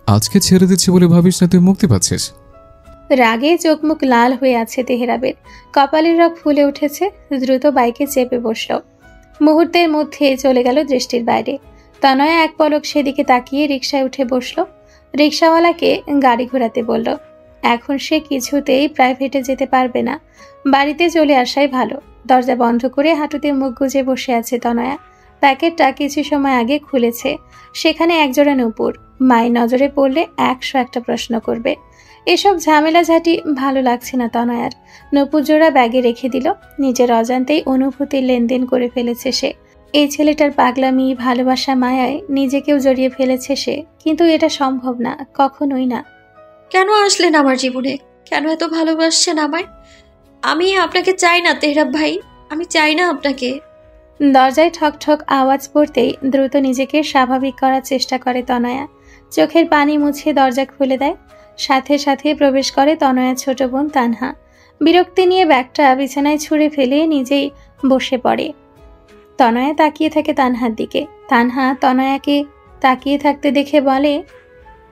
আজকে ছেড়ে দিচ্ছি বলে ভাবিস না তুই মুক্তি পাচ্ছিস। রাগে চোখ মুখ লাল হয়ে আছে তেহরাবের, কপালের রগ ফুলে উঠেছে। দ্রুত বাইকে চেপে বসল। মুহূর্তের মধ্যে চলে গেল দৃষ্টির বাইরে। তনয়া এক পলক সেদিকে তাকিয়ে রিকশায় উঠে বসল। রিকশাওয়ালাকে গাড়ি ঘোরাতে বলল। এখন সে কিছুতেই প্রাইভেটে যেতে পারবে না, বাড়িতে চলে আসাই ভালো। দরজা বন্ধ করে হাঁটুতে মুখ গুজে বসে আছে তনয়া। প্যাকেটটা কিছু সময় আগে খুলেছে, সেখানে একজোড়া নূপুর। মায়ের নজরে পড়লে 101টা প্রশ্ন করবে। এসব ঝামেলাঝাটি ভালো লাগছে না তনয়ার। নূপুর জোড়া ব্যাগে রেখে দিল। নিজের অজান্তেই অনুভূতির লেনদেন করে ফেলেছে সে। এই ছেলেটার পাগলামি, ভালোবাসা, মায়ায় নিজেকেও জড়িয়ে ফেলেছে সে, কিন্তু এটা সম্ভব না, কখনোই না। কেন আসলেন আমার জীবনে? কেন এত ভালোবাসছেন আমায়? আমি আপনাকে চাই না তেহরাব ভাই, আমি চাই না আপনাকে। দরজায় ঠক ঠক আওয়াজ পড়তেই দ্রুত নিজেকে স্বাভাবিক করার চেষ্টা করে তনয়া। চোখের পানি মুছে দরজা খুলে দেয়। সাথে সাথে প্রবেশ করে তনয়ার ছোট বোন তানহা। বিরক্তি নিয়ে ব্যাগটা বিছানায় ছুঁড়ে ফেলে নিজেই বসে পড়ে। তনয়া তাকিয়ে থাকে তানহার দিকে। তানহা তনয়াকে তাকিয়ে থাকতে দেখে বলে,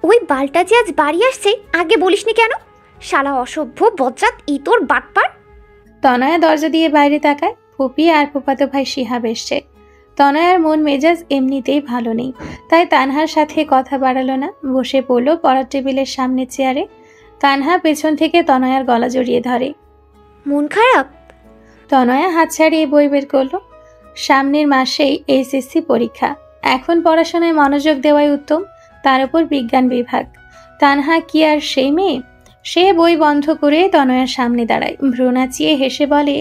ওই বালটা যে আজ বাড়ি আসছে, আগে বলিসনি কেন? শালা অসভ্য বজ্জাত ইতর বাটপার। তনয়া দরজা দিয়ে বাইরে তাকায়। ফুপি আর ফুপাতো ভাই শিহাব এসছে। তনয়ার মন মেজাজ এমনিতেই ভালো নেই, তাই তানহার সাথে কথা বাড়ালো না। বসে পড়লো পড়ার টেবিলের সামনে চেয়ারে। তানহা পেছন থেকে তনয়ার গলা জড়িয়ে ধরে। মন খারাপ? তনয়া হাত ছাড়িয়ে বই বের করলো। সামনের মাসেই এইচএসসি পরীক্ষা, এখন পড়াশোনায় মনোযোগ দেওয়াই উত্তম, তার উপর বিজ্ঞান বিভাগ। তানহা কি আর সেই মেয়ে? সে বই বন্ধ করে তনয়ার সামনে দাঁড়ায়, ভ্রু নাচিয়ে হেসে বলে,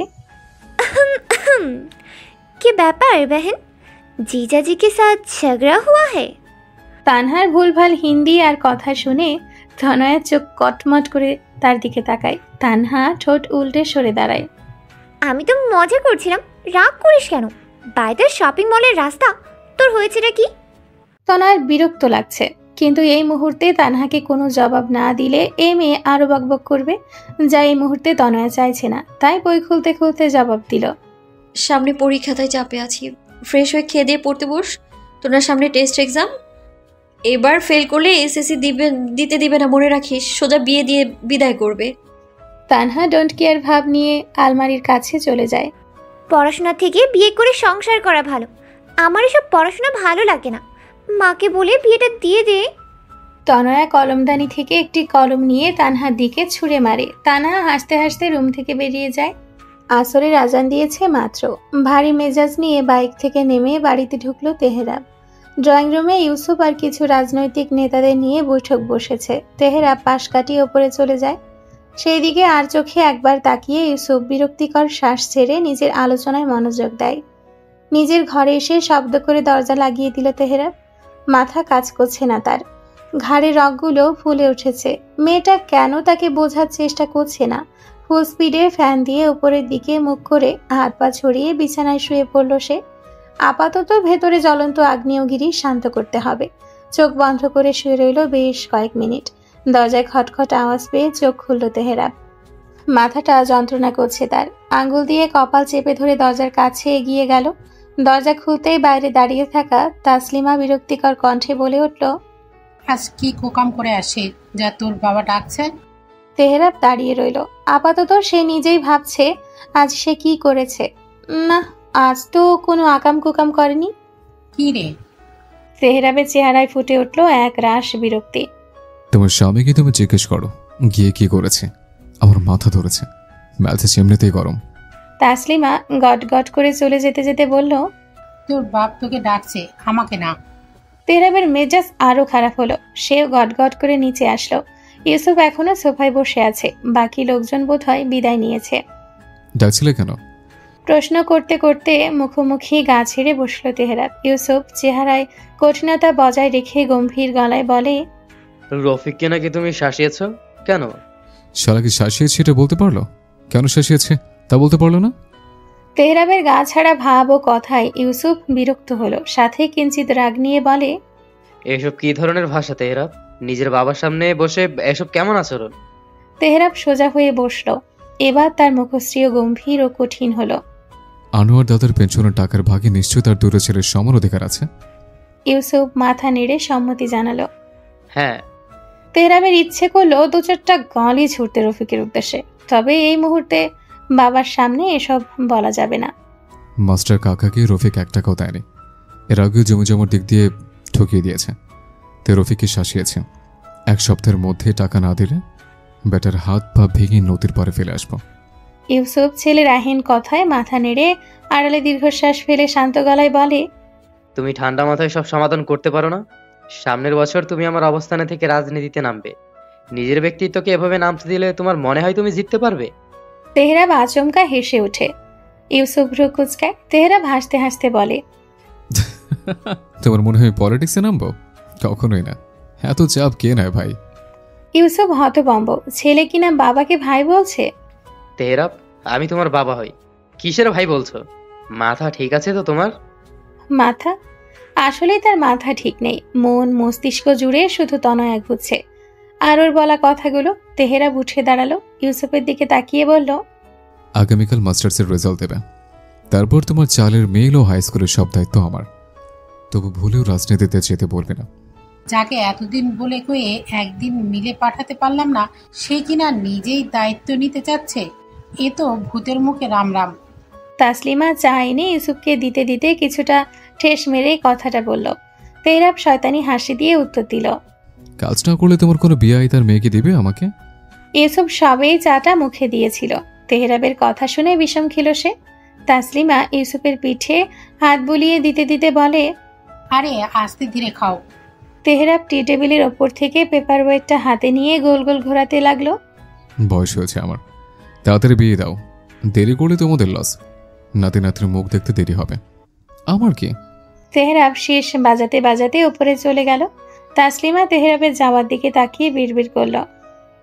কি ব্যাপার बहन, जीजाजी के साथ झगड़ा हुआ है? তানহার ভুলভাল হিন্দি আর কথা শুনে তনয়া চোখ কটমট করে তার দিকে তাকায়। তানহা ঠোঁট উল্টে সরে দাঁড়ায়। আমি তো মজা করছিলাম, রাগ করিস কেন? বাইরের শপিং মলের রাস্তা, তোর হয়েছেটা কি? তনয়ার বিরক্ত লাগছে, কিন্তু এই মুহূর্তে তানহাকে কোনো জবাব না দিলে এই মেয়ে আরো বকবক করবে, যা এই মুহূর্তে তনয়া চাইছে না। তাই বই খুলতে খুলতে জবাব দিল, সামনে পরীক্ষাটায় চাপে আছি, ফ্রেশ হয়ে খেয়ে দিয়ে পড়তে বস। তোর সামনে টেস্ট এক্সাম, এবার ফেল করলে এসএসসি দিতে দিবে না, মনে রাখিস। সোজা বিয়ে দিয়ে বিদায় করবে। তানহা ডোন্ট কেয়ার ভাব নিয়ে আলমারির কাছে চলে যায়। পড়াশোনা থেকে বিয়ে করে সংসার করা ভালো, আমার এসব পড়াশোনা ভালো লাগে না, মাকে বলে বিয়েটা দিয়ে দে। তনয়া কলমদানি থেকে একটি কলম নিয়ে তানহার দিকে ছুঁড়ে মারে। তানহা হাসতে হাসতে রুম থেকে বেরিয়ে যায়। আসরের আজান দিয়েছে মাত্র। ভারী মেজাজ নিয়ে বাইক থেকে নেমে বাড়িতে ঢুকলো তেহরাব। ড্রয়িং রুমে ইউসুফ আর কিছু রাজনৈতিক নেতাদের নিয়ে বৈঠক বসেছে। তেহরাব পাশ কাটিয়ে ওপরে চলে যায়। সেই দিকে আর চোখে একবার তাকিয়ে ইউসুফ বিরক্তিকর শ্বাস ছেড়ে নিজের আলোচনায় মনোযোগ দেয়। নিজের ঘরে এসে শব্দ করে দরজা লাগিয়ে দিল তেহরাব। মাথা কাজ করছে না তার, ঘাড়ের রগগুলো ফুলে উঠেছে। মেয়েটা কেন তাকে বোঝার চেষ্টা করছে না। ফুল স্পিডে ফ্যান দিয়ে উপরের দিকে মুখ করে হাত পা ছড়িয়ে বিছানায় শুয়ে পড়ল সে। আপাতত ভেতরে জ্বলন্ত আগ্নেয়গিরি শান্ত করতে হবে। চোখ বন্ধ করে শুয়ে রইল বেশ কয়েক মিনিট। দরজায় খটখট আওয়াজ পেয়ে চোখ খুলল তেহরাব। মাথাটা যন্ত্রণা করছে তার। আঙ্গুল দিয়ে কপাল চেপে ধরে দরজার কাছে এগিয়ে গেল। দরজা খুলতেই বাইরে দাঁড়িয়ে থাকা তাসলিমা বিরক্তিকর কণ্ঠে বলে উঠল, আজ কি কোকাম করে আসে যা তোর বাবা ডাকছে? তেহরাব দাঁড়িয়ে রইল। আপাতত সে নিজেই ভাবছে আজ সে কি করেছে। না, আজ তো কোনো আকাম কুকাম করেনি। কি রে? তেহরাবের চেহারায় ফুটে উঠল এক রাশ বিরক্তি। তোমার স্বামীকে তুমি জিজ্ঞেস করো গিয়ে কি করেছে। আমার মাথা ধরেছে, মেলছে এমনিতেই গরম। তাসলিমা গট গট করে চলে যেতে যেতে বলল, তোর বাপ তোকে ডাকছে, আমাকে না। তেহরাবের মেজাজ আরো খারাপ হলো। সেও গট গট করে নিচে আসলো। ইউসুফ এখনো সোফায় বসে আছে। বাকি লোকজন বোধহয় বিদায় নিয়েছে। ডাকছিলে কেন? প্রশ্ন করতে করতে মুখোমুখি গা ছেড়ে বসল তেহরাব। ইউসুফ চেহারায় কঠিনতা বজায় রেখে গম্ভীর গলায় বলে, রফিককে নাকি তুমি শাসিয়েছ কেন? শালা কি শাসিয়েছে এটা বলতে পারলো? কেন শাসিয়েছে তা বলতে পারলো না? তেহরাবের গা ছাড়া ভাব ও কথায় ইউসুফ বিরক্ত হলো, সাথে কিঞ্চিত রাগ নিয়ে বলে, এসব কি ধরনের ভাষা তেহরাব? নিজের বাবার সামনে বসে এসব কেমন আচরণ? তেহরাব সোজা হয়ে বসল। এবার তার মুখশ্রীও গম্ভীর ও কঠিন হলো। আনোয়ার দাদার পেনশনের টাকার ভাগে নিশ্চয়ই তার দুটো ছেলের সমান অধিকার আছে। ইউসুফ মাথা নেড়ে সম্মতি জানালো। হ্যাঁ। তেহরাবের ইচ্ছে করলো দু চারটা গালি ছুটতে রফিকের উদ্দেশ্যে, তবে এই মুহূর্তে বাবার সামনে এসব বলা যাবে না। মাস্টার কাকাকে রফিক 1 টাকাও দেয়নি। এর আগেও জমি জমার দিক দিয়ে ঠকিয়ে দিয়েছে। তে রফিককে শাসিয়েছে। 1 সপ্তাহের মধ্যে টাকা না দিলে বেটার হাত পা ভেঙে নদীর পাড়ে ফেলে আসবো। ইউসুফ ছেলের আহিন কথায় মাথা নেড়ে আড়ালে দীর্ঘশ্বাস ফেলে শান্ত গলায় বলে, তুমি ঠান্ডা মাথায় সব সমাধান করতে পারো না? সামনের বছর তুমি আমার অবস্থানে থেকে রাজনীতিতে নামবে। নিজের ব্যক্তিত্বকে এভাবে নামতে দিলে তোমার মনে হয় তুমি জিততে পারবে? তেহরাব আচমকা হেসে ওঠে। ইউসুফ ভ্রু কুঁচকায়। তেহরাব হাসতে হাসতে বলে, তোমার মনে হয় পলিটিক্সে নামবো? কখনোই না। এত চাপ কে নেয় ভাই? ইউসুফ হতভম্ব। ছেলে কিনা বাবাকে ভাই বলছে। তেহরাব, আমি তোমার বাবা হই। কিসের ভাই বলছো? মাথা ঠিক আছে তো তোমার? মাথা? আসলেই তার মাথা ঠিক নেই। মন মস্তিষ্ক জুড়ে শুধু তনয়া ঘুরছে। আর ওর বলা কথাগুলো। তেহরাব উঠে দাঁড়ালো, ইউসুফের দিকে তাকিয়ে বলল, আগামীকাল মাস্টার্সের রেজাল্ট দেবে। তারপর তোমার চালের মেল ও হাই স্কুলের সব দায়িত্ব আমার। তবু ভুলেও রাজনীতিতে যেতে বলবে না। যাকে এতদিন বলে কয়ে একদিন মিলে পাঠাতে পারলাম না, সে কিনা নিজেই দায়িত্ব নিতে চাচ্ছে। এ তো ভূতের মুখে রাম রাম। তাসলিমা চা এনে ইউসুফকে দিতে দিতে কিছুটা ঠেস মেরে কথাটা বলল। তেহরাব শয়তানি হাসি দিয়ে উত্তর দিল, কাজ না করলে তোমার কোনো বিয়ে তার মেয়েকে দিবে আমাকে? ইউসুফ সবেই চাটা মুখে দিয়েছিল। তেহরাবের কথা শুনে বিষম খেল সে। তাসলিমা ইউসুফের পিঠে হাত বুলিয়ে দিতে দিতে বলে, আরে আস্তে ধীরে খাও। তেহরাব টি টেবিলের ওপর থেকে পেপার ওয়েটটা হাতে নিয়ে গোল গোল ঘোরাতে লাগলো। বয়স হয়েছে আমার, তাড়াতাড়ি বিয়ে দাও। দেরি করলে তোমাদের লস। নাতি নাতির মুখ দেখতে দেরি হবে। আমার কি? তেহরাব শেষ বাজাতে বাজাতে উপরে চলে গেল। তাসলিমা তেহরাবের যাওয়ার দিকে তাকিয়ে বিড়বিড় করল,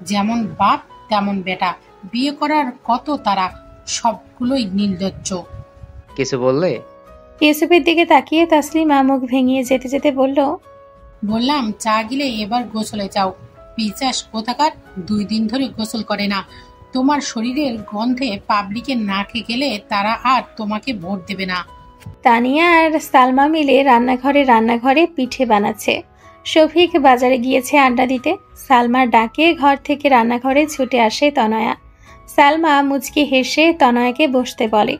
যেমন বাপ তেমন বেটা, বিয়ে করার কত তারা, সবগুলোই নির্লজ্জ। কিছু বললে? ইউসুফের দিকে তাকিয়ে তাসলিমা মুখ ভেঙিয়ে যেতে যেতে বলল, বললাম চা গিলে এবার গোসলে যাও। পিচাস কোথাকার 2 দিন ধরে গোসল করে না। তোমার শরীরের গন্ধে পাবলিকের নাকে গেলে তারা আর তোমাকে ভোট দেবে না। তানিয়া আর সালমা মিলে রান্নাঘরে পিঠে বানাচ্ছে। শফিক বাজারে গিয়েছে আড্ডা দিতে। সালমার ডাকে ঘর থেকে রান্নাঘরে ছুটে আসে তনয়া। সালমা মুচকি হেসে তনয়াকে বসতে বলে।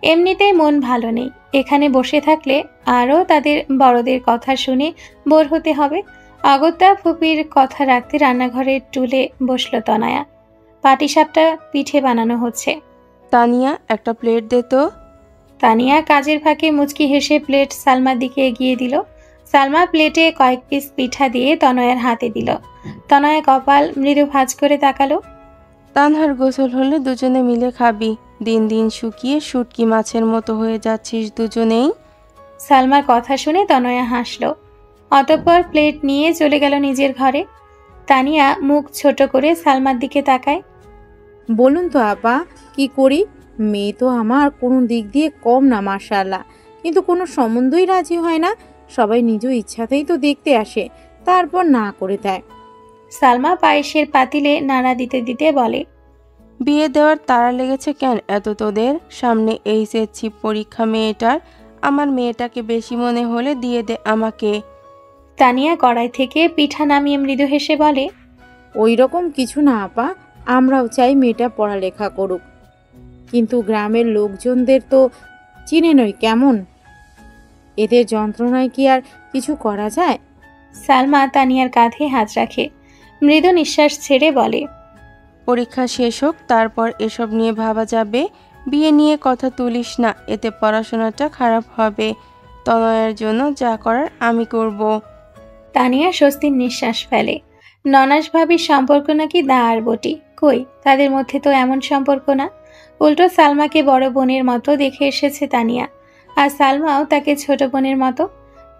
এমনিতেই মন ভালো নেই, এখানে বসে থাকলে আরও তাদের বড়দের কথা শুনে বোর হতে হবে। অগত্যা ফুপির কথা রাখতে রান্নাঘরের টুলে বসল তনয়া। পাটিসাপটা পিঠে বানানো হচ্ছে। তানিয়া, একটা প্লেট দে তো। তানিয়া কাজের ফাঁকে মুচকি হেসে প্লেট সালমার দিকে এগিয়ে দিল। সালমা প্লেটে কয়েক পিস পিঠা দিয়ে তনয়ার হাতে দিল। তনয়া কপাল মৃদু ভাঁজ করে তাকালো। তানহার গোসল হলে দুজনে মিলে খাবি। দিন দিন শুকিয়ে শুটকি মাছের মতো হয়ে যাচ্ছিস দুজনেই। সালমার কথা শুনে তনয়া হাসলো। অতঃপর প্লেট নিয়ে চলে গেল নিজের ঘরে। তানিয়া মুখ ছোট করে সালমার দিকে তাকায়। বলুন তো আপা, কি করি? মেয়ে তো আমার কোনো দিক দিয়ে কম না মাশাআল্লাহ, কিন্তু কোনো সম্বন্ধই রাজি হয় না। সবাই নিজ ইচ্ছাতেই তো দেখতে আসে, তারপর না করে দেয়। সালমা পায়েসের পাতিলে নাড়া দিতে দিতে বলে, বিয়ে দেওয়ার তাড়া লেগেছে কেন এত তোদের? সামনে এইচএসসি পরীক্ষা মেয়েটার। আমার মেয়েটাকে বেশি মনে হলে দিয়ে দে আমাকে। তানিয়া কড়াই থেকে পিঠা নামিয়ে মৃদু হেসে বলে, ওই রকম কিছু না আপা, আমরাও চাই মেয়েটা পড়ালেখা করুক, কিন্তু গ্রামের লোকজনদের তো চিনে নই কেমন, এদের যন্ত্রণায় কি আর কিছু করা যায়? সালমা তানিয়ার কাঁধে হাত রাখে, মৃদু নিঃশ্বাস ছেড়ে বলে, পরীক্ষা শেষ হোক, তারপর এসব নিয়ে ভাবা যাবে। বিয়ে নিয়ে কথা তুলিস না, এতে পড়াশোনাটা খারাপ হবে। তনয়ের জন্য যা করার আমি করব। তানিয়া স্বস্তির নিঃশ্বাস ফেলে। ননাস ভাবির সম্পর্ক নাকি দা আর বটি। কই, তাদের মধ্যে তো এমন সম্পর্ক না। উল্টো সালমাকে বড় বোনের মতো দেখে এসেছে তানিয়া, আর সালমাও তাকে ছোট বোনের মতো।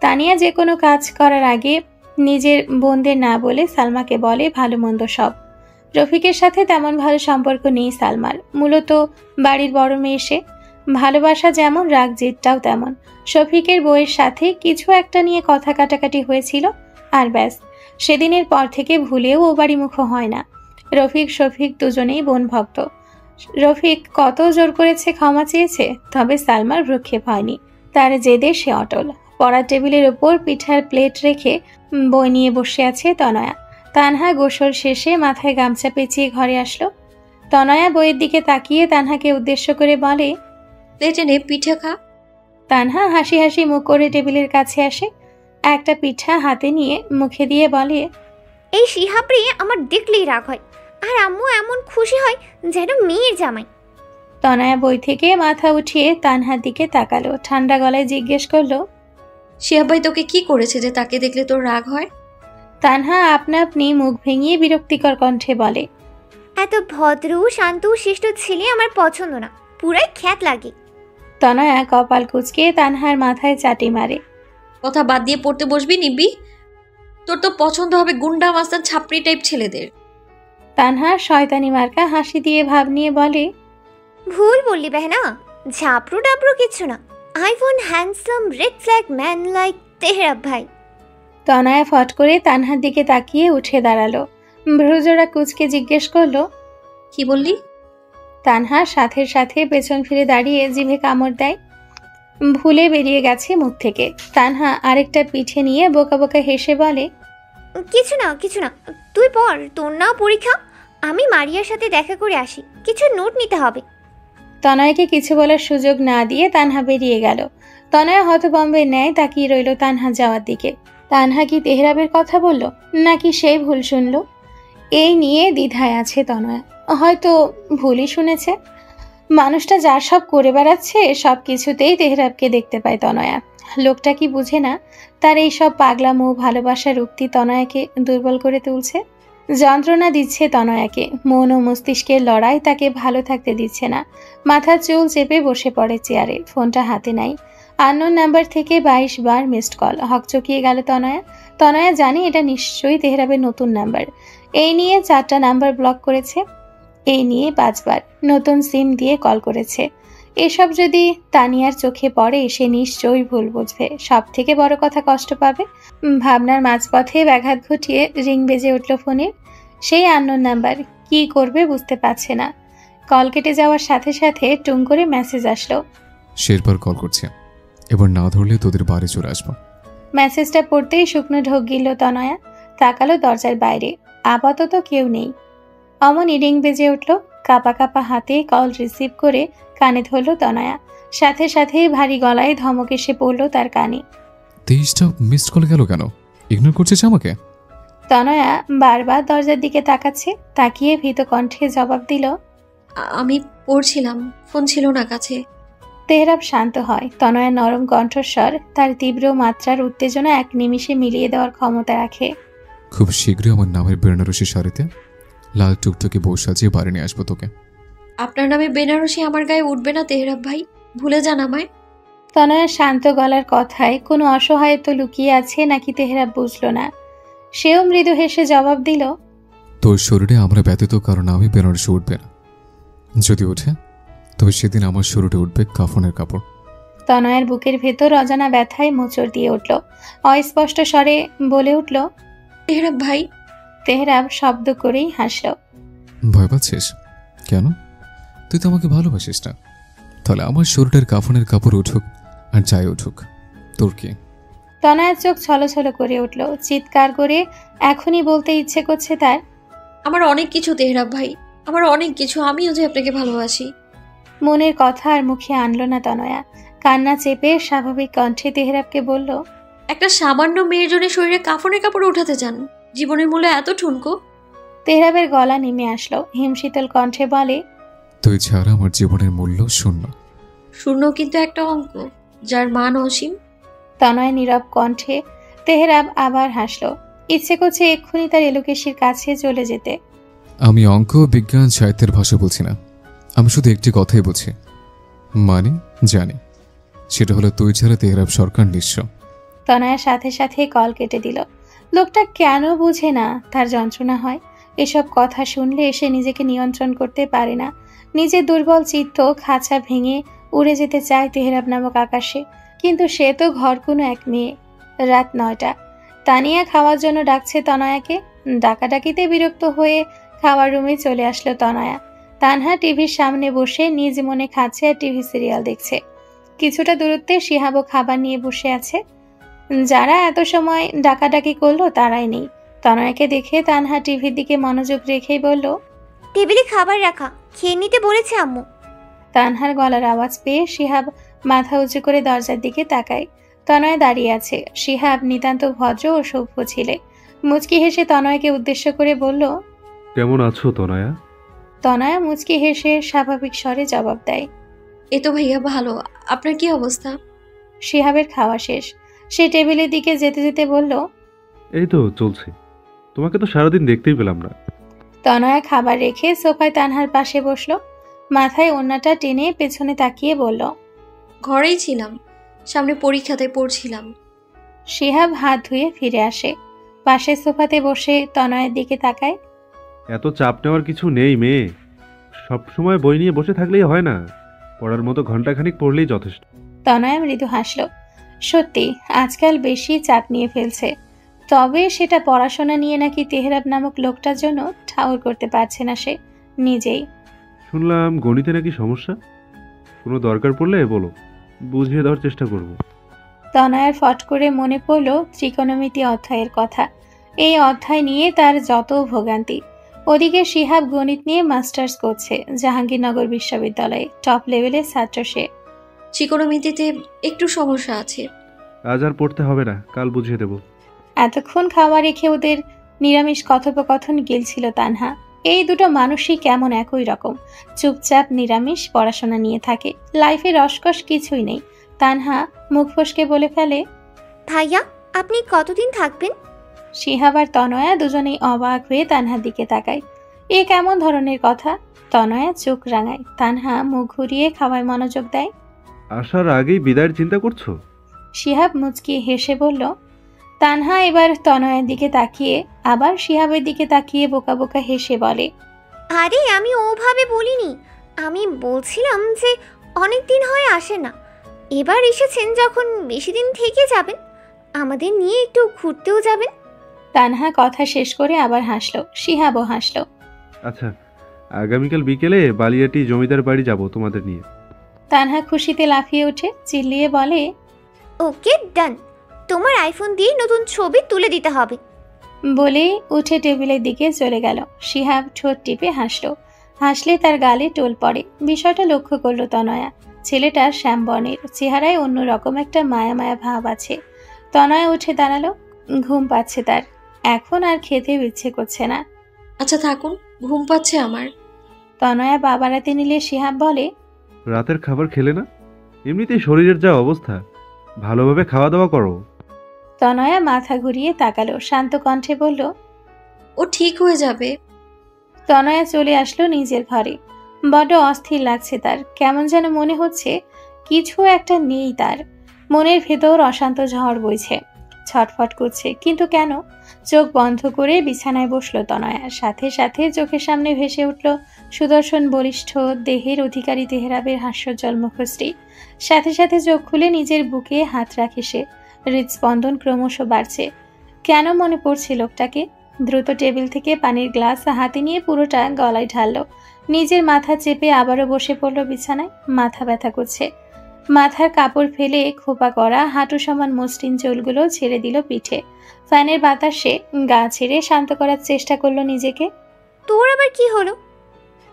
তানিয়া যে কোনো কাজ করার আগে নিজের বোনদের না বলে সালমাকে বলে ভালো মন্দ সব। রফিকের সাথে তেমন ভালো সম্পর্ক নেই সালমার, মূলত বাড়ির বড় মেয়ে সে। ভালোবাসা যেমন, রাগ জেদটাও তেমন। শফিকের বউয়ের সাথে কিছু একটা নিয়ে কথা কাটাকাটি হয়েছিল, আর ব্যাস, সেদিনের পর থেকে ভুলেও ও বাড়ি মুখ হয় না। রফিক শফিক দুজনেই বোন ভক্ত। রফিক কত জোর করেছে, ক্ষমা চেয়েছে, তবে সালমার ভ্রুক্ষেপ হয়নি। তার জেদে সে অটল। পড়ার টেবিলের ওপর পিঠার প্লেট রেখে বই নিয়ে বসে আছে তনয়া। তানহা গোসল শেষে মাথায় গামছা পেঁচিয়ে ঘরে আসলো। তনয়া বইয়ের দিকে তাকিয়ে তানহাকে উদ্দেশ্য করে বলে, প্লেটে নে, পিঠা খা। তানহা হাসি হাসি মুখ করে টেবিলের কাছে আসে, একটা পিঠা হাতে নিয়ে মুখে দিয়ে বলে, এই শিহাপ্রি আমার দেখলেই রাগ হয়, আর আম্মু এমন খুশি হয় যেন মেয়ের জামাই। তনয়া বই থেকে মাথা উঠিয়ে তানহার দিকে তাকালো, ঠান্ডা গলায় জিজ্ঞেস করলো, শিহাব ভাই তোকে কি করেছে যে তাকে দেখলে তোর রাগ হয়? তানহা আপনা আপনি মুখ ভেঙিয়ে বিরক্তিকর কণ্ঠে বলে, এত ভদ্র শান্ত শিষ্ট ছেলে আমার পছন্দ না, পুরাই খ্যাত লাগে। তনয়া কপাল কুঁচকে তানহার মাথায় চাটি মারে, কথা বাদ দিয়ে পড়তে বসবি নিবি? তোর তো পছন্দ হবে গুন্ডা মাস্তান ছাপড়ি টাইপ ছেলেদের। তানহা শয়তানি মার্কা হাসি দিয়ে ভাব নিয়ে বলে, ভুল বললি বেহনা, ঝাপড়ু ডাপড়ু কিছু না। I want handsome red flag man like Tehrab ভাই। তনয়া ফট করে তানহার দিকে তাকিয়ে উঠে দাঁড়ালো, ভ্রুজোড়া কুঁচকে জিজ্ঞেস করলো, কি বললি? তানহা সাথে সাথে পেছন ফিরে দাঁড়িয়ে জিভে কামড় দেয়, ভুলে বেরিয়ে গেছে মুখ থেকে। তানহা আরেকটা পিঠে নিয়ে বোকা বোকা হেসে বলে, কিছু না কিছু না, তুই পড়, তোর নাও পরীক্ষা। আমি মারিয়ার সাথে দেখা করে আসি, কিছু নোট নিতে হবে। তনয়াকে কিছু বলার সুযোগ না দিয়ে তানহা বেরিয়ে গেল। তনয়া হতভম্বের ন্যায় তাকিয়ে রইল তানহা যাওয়ার দিকে। তানহা কি তেহরাবের কথা বলল, নাকি সেই ভুল শুনল? এই নিয়ে দ্বিধায় আছে তনয়া। হয়তো ভুলই শুনেছে। মানুষটা যার সব করে বেড়াচ্ছে, সব কিছুতেই তেহরাবকে দেখতে পায় তনয়া। লোকটা কি বুঝে না তার এই সব পাগলামো ভালোবাসার উক্তি তনয়াকে দুর্বল করে তুলছে, যন্ত্রণা দিচ্ছে তনয়াকে। মন ও মস্তিষ্কের লড়াই তাকে ভালো থাকতে দিচ্ছে না। মাথার চুল চেপে বসে পড়ে চেয়ারে, ফোনটা হাতে নাই। আননোন নাম্বার থেকে 22 বার মিসড কল। হকচকিয়ে গেল তনয়া। তনয়া জানে এটা নিশ্চয়ই তেহরাবের নতুন নাম্বার। এই নিয়ে 4টা নাম্বার ব্লক করেছে, এই নিয়ে 5 বার নতুন সিম দিয়ে কল করেছে। এসব যদি তানিয়ার চোখে পড়ে, সে নিশ্চয়ই ভুল বুঝবে। সব থেকে বড় কথা, কষ্ট পাবে। ভাবনার মাঝপথে ব্যাঘাত ঘটিয়ে রিং বেজে উঠল ফোনের। সেই আননোন নাম্বার। কি করবে বুঝতে পারছে না। কল কেটে যাওয়ার সাথে সাথে টুং করে মেসেজ আসলো, শেরবার কল করছে, এবার না ধরলে তোদের বাড়ি চলে আসবো। মেসেজটা পড়তেই শুকনো ঢোক গিলল তনয়া। তাকালো দরজার বাইরে, আপাতত কেউ নেই। অমনি রিং বেজে উঠল। কাপা কাপা হাতে কল রিসিভ করে কানে ধরল তনয়া। সাথে সাথেই ভারী গলায় ধমক এসে পড়ল তার কানে, 23টা মিসড কল গেল কেন? ইগনোর করছিস আমাকে? তনয়া বারবার দরজার দিকে তাকাচ্ছে। তাকিয়ে ভীত কণ্ঠে জবাব দিল, আমি পড়ছিলাম, ফোন ছিল না কাছে। তেহরাব শান্ত হয়। তনয়ার নরম কণ্ঠস্বর তার তীব্র মাত্রার উত্তেজনা এক নিমিষে মিলিয়ে দেওয়ার ক্ষমতা রাখে। খুব শীঘ্রই আমার নামের বেনারসি শাড়িতে লাল টুকটুকে বউ সাজিয়ে বাড়ি নিয়ে আসবো তোকে। আপনার নামে বেনারসি আমার গায়ে উঠবে না তেহরাব ভাই, ভুলে যান আমায়। তনয়ার শান্ত গলার কথায় কোনো অসহায়ত্ব লুকিয়ে আছে নাকি তেহরাব বুঝল না। সেও মৃদু হেসে জবাব দিল, তোর শরীরে আমরা ব্যতীত কারণ আমি বেনারসি উঠবে না। যদি ওঠে তবে সেদিন আমার শরীরে উঠবে কাফনের কাপড়। তনয়ের বুকের ভেতর অজানা ব্যথায় মোচড় দিয়ে উঠল। অস্পষ্ট স্বরে বলে উঠল, তেহরাব ভাই। তেহরাব শব্দ করেই হাসল। ভয় পাচ্ছিস কেন? তুই তো আমাকে ভালোবাসিস না। তাহলে আমার শরীরের কাফনের কাপড় উঠুক আর যাই উঠুক, তোর কি? তনয়ের চোখ ছলছল করে উঠল। চিৎকার করে এখনই বলতে ইচ্ছে করছে তার, আমার অনেক কিছু তেহরাব ভাই, আমার অনেক কিছু। আমিও যে আপনাকে ভালোবাসি। মনের কথা আর মুখে আনলো না তনয়া। কান্না চেপে স্বাভাবিক কণ্ঠে তেহরাবকে বলল, একটা সামান্য মেয়ের জন্য শরীরে কাফনের কাপড় উঠাতে চান? জীবনের মূল্য এত ঠুনকো? তেহরাবের গলা নেমে আসলো। হিমশীতল কণ্ঠে বলে, তুই ছাড়া আমার জীবনের মূল্য শূন্য। শূন্য কিন্তু একটা অঙ্ক যার মান অসীম। তনয় নীরব কণ্ঠে। তেহরাব আবার হাসলো। ইচ্ছে করছে এক্ষুনি তার এলোকেশির কাছে চলে যেতে। আমি অঙ্ক বিজ্ঞান সাহিত্যের ভাষা বলছি না, আমি শুধু একটি কথাই বুঝি, মানে জানি, সেটা হলো তুই ছাড়া তেহরাব সরকার নিঃস্ব। তনয়ার সাথে সাথে কল কেটে দিল। লোকটা কেন বুঝে না তার যন্ত্রণা হয়? এসব কথা শুনলে সে নিজেকে নিয়ন্ত্রণ করতে পারে না। নিজের দুর্বল চিত্ত খাঁচা ভেঙে উড়ে যেতে চায় তেহরাব নামক আকাশে, কিন্তু সে তো ঘর কোনো এক মেয়ে। রাত 9টা। তানিয়া খাওয়ার জন্য ডাকছে তনয়াকে। ডাকাডাকিতে বিরক্ত হয়ে খাওয়ার রুমে চলে আসলো তনয়া। তানহা টিভির সামনে বসে নিজ মনে খাচ্ছে আর টিভি সিরিয়াল দেখছে। কিছুটা দূরত্বে শিহাবও খাবার নিয়ে বসে আছে। যারা এত সময় ডাকাডাকি করলো তারাই নেই। তনয়াকে দেখে তানহা টিভির দিকে মনোযোগ রেখেই বলল, টেবিলে খাবার রাখা, খেয়ে নিতে বলেছে আম্মু। তানহার গলার আওয়াজ পেয়ে শিহাব মাথা উঁচু করে দরজার দিকে তাকায়। তনয় দাঁড়িয়ে আছে। শিহাব নিতান্ত ভদ্র ও সভ্য ছেলে। মুচকি হেসে তনয়কে উদ্দেশ্য করে বলল, কেমন আছো তনয়া? তনয়া মুচকি হেসে স্বাভাবিক স্বরে জবাব দেয়, এ তো ভাইয়া ভালো, আপনার কি অবস্থা? শিহাবের খাওয়া শেষ। সে টেবিলের দিকে যেতে যেতে বলল, এই তো চলছে, তোমাকে তো সারাদিন দেখতেই পেলাম না। তনয়া খাবার রেখে সোফায় তানহার পাশে বসলো। মাথায় ওড়নাটা টেনে পেছনে তাকিয়ে বলল, ঘরেই ছিলাম, সামনে পরীক্ষাতে পড়ছিলাম। শিহাব হাত ধুয়ে ফিরে আসে। পাশের সোফাতে বসে তনয়ের দিকে তাকায়। এত চাপ নেওয়ার কিছু নেই মেয়ে, সব সময় বই নিয়ে বসে থাকলেই হয় না, পড়ার মতো ঘন্টাখানিক পড়লেই যথেষ্ট। তনয়া মৃদু হাসল। সত্যি আজকাল বেশি চাপ নিয়ে ফেলছে। তবে সেটা পড়াশোনা নিয়ে নাকি তেহরাব নামক লোকটার জন্য ঠাউর করতে পারছে না সে নিজেই। শুনলাম গণিতে নাকি সমস্যা, কোনো দরকার পড়লে বলো, বুঝিয়ে দেওয়ার চেষ্টা করব। তনয়ার ফট করে মনে পড়ল ত্রিকোণমিতি অধ্যায়ের কথা। এই অধ্যায় নিয়ে তার যত ভোগান্তি। ওদিকে শিহাব গণিত নিয়ে মাস্টার্স করছে জাহাঙ্গীরনগর বিশ্ববিদ্যালয়ে, টপ লেভেলের ছাত্র সে। ত্রিকোণমিতিতে একটু সমস্যা আছে। আজ আর পড়তে হবে না, কাল বুঝিয়ে দেব। এতক্ষণ খাওয়া রেখে ওদের নিরামিষ কথোপকথন গিলছিল তানহা। এই দুটো মানুষই কেমন একই রকম, চুপচাপ নিরামিষ পড়াশোনা নিয়ে থাকে। লাইফে রসকস কিছুই নেই। তানহা মুখ ফসকে বলে ফেলে, ভাইয়া আপনি কতদিন থাকবেন? শিহাব আর তনয়া দুজনেই অবাক হয়ে তানহার দিকে তাকায়। এ কেমন ধরনের কথা? তনয়া চোখ রাঙায়। তানহা মুখ ঘুরিয়ে খাওয়ায় মনোযোগ দেয়। আসার আগেই বিদায়ের চিন্তা করছো? শিহাব মুচকি হেসে বলল। তানহা এবার তনয়ের দিকে তাকিয়ে আবার শিহাবের দিকে তাকিয়ে বোকা বোকা হেসে বলে, আরে আমি ওভাবে বলিনি, আমি বলছিলাম যে অনেক দিন হয়ে আসে না, এবার এসেছেন যখন বেশি দিন থেকে যাবেন, আমাদের নিয়ে একটু ঘুরতেও যাবেন। তানহা কথা শেষ করে আবার হাসলো। শিহাবও হাসলো। আচ্ছা, আগামীকাল বিকেলে বালিয়াটি জমিদার বাড়ি যাব তোমাদের নিয়ে। তানহা খুশিতে লাফিয়ে ওঠে, চিল্লিয়ে বলে, ওকে ডান, তোমার আইফোন দিয়ে নতুন ছবি তুলে দিতে হবে। বলে উঠে টেবিলের দিকে চলে গেল। শিহাব ঠোঁট টিপে হাসলো। হাসলে তার গালে টোল পড়ে। বিষয়টা লক্ষ্য করলো তনয়া। ছেলেটা শ্যামবর্ণের, চেহারায় অন্যরকম একটা মায়া মায়া ভাব আছে। তনয়া উঠে দাঁড়ালো। ঘুম পাচ্ছে তার, এখন আর খেতেও ইচ্ছে করছে না। আচ্ছা থাকুন, ঘুম পাচ্ছে আমার। তনয়া বাবারাতে নিলে শিহাব বলে, রাতের খাবার খেলে না? এমনিতেই শরীরের যা অবস্থা, ভালোভাবে খাওয়া দাওয়া করো। তনয়া মাথা ঘুরিয়ে তাকালো, শান্ত কণ্ঠে বলল, ও ঠিক হয়ে যাবে। তনয়া চলে আসলো নিজের ঘরে। বড্ড অস্থির লাগছে তার। কেমন যেন মনে হচ্ছে কিছু একটা নেই তার। মনের ভেতর অশান্ত ঝড় বইছে, ছটফট করছে। কিন্তু কেন? চোখ বন্ধ করে বিছানায় বসলো তনয়া। সাথে সাথে চোখের সামনে ভেসে উঠল সুদর্শন বলিষ্ঠ দেহের অধিকারী তেহরাবের হাস্যোজ্জ্বল মুখশ্রী। সাথে সাথে চোখ খুলে নিজের বুকে হাত রাখে সে। হৃদস্পন্দন ক্রমশ বাড়ছে। কেন মনে পড়ছে লোকটাকে? দ্রুত টেবিল থেকে পানির গ্লাস হাতে নিয়ে পুরোটা গলায় ঢাললো। নিজের মাথা চেপে আবারও বসে পড়ল বিছানায়। মাথা ব্যথা করছে। মাথার কাপড় ফেলে খোপা করা হাঁটু সমান মসৃণ চুলগুলো ছেড়ে দিল পিঠে। ফ্যানের বাতাসে গা ছেড়ে শান্ত করার চেষ্টা করলো নিজেকে। তোর আবার কি হলো?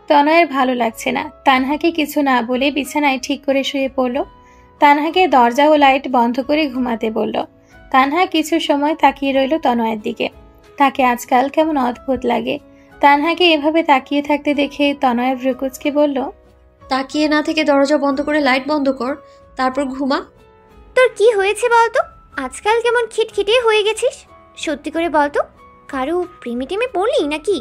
তনয়ের ভালো লাগছে না। তানহাকে কিছু না বলে বিছানায় ঠিক করে শুয়ে পড়ল। তানহাকে দরজা ও লাইট বন্ধ করে ঘুমাতে বলল। তানহা কিছু সময় তাকিয়ে রইল তনয়ের দিকে। তাকে আজকাল কেমন অদ্ভুত লাগে। তানহাকে এভাবে তাকিয়ে থাকতে দেখে তনয় ভ্রুকুচকে বলল, তাকিয়ে না থেকে দরজা বন্ধ করে লাইট বন্ধ কর, তারপর ঘুমা। তোর কি হয়েছে বলতো? আজকাল কেমন খিটখিটে হয়ে গেছিস? সত্যি করে বলতো, কারো প্রেমে টেমে পড়লি নাকি?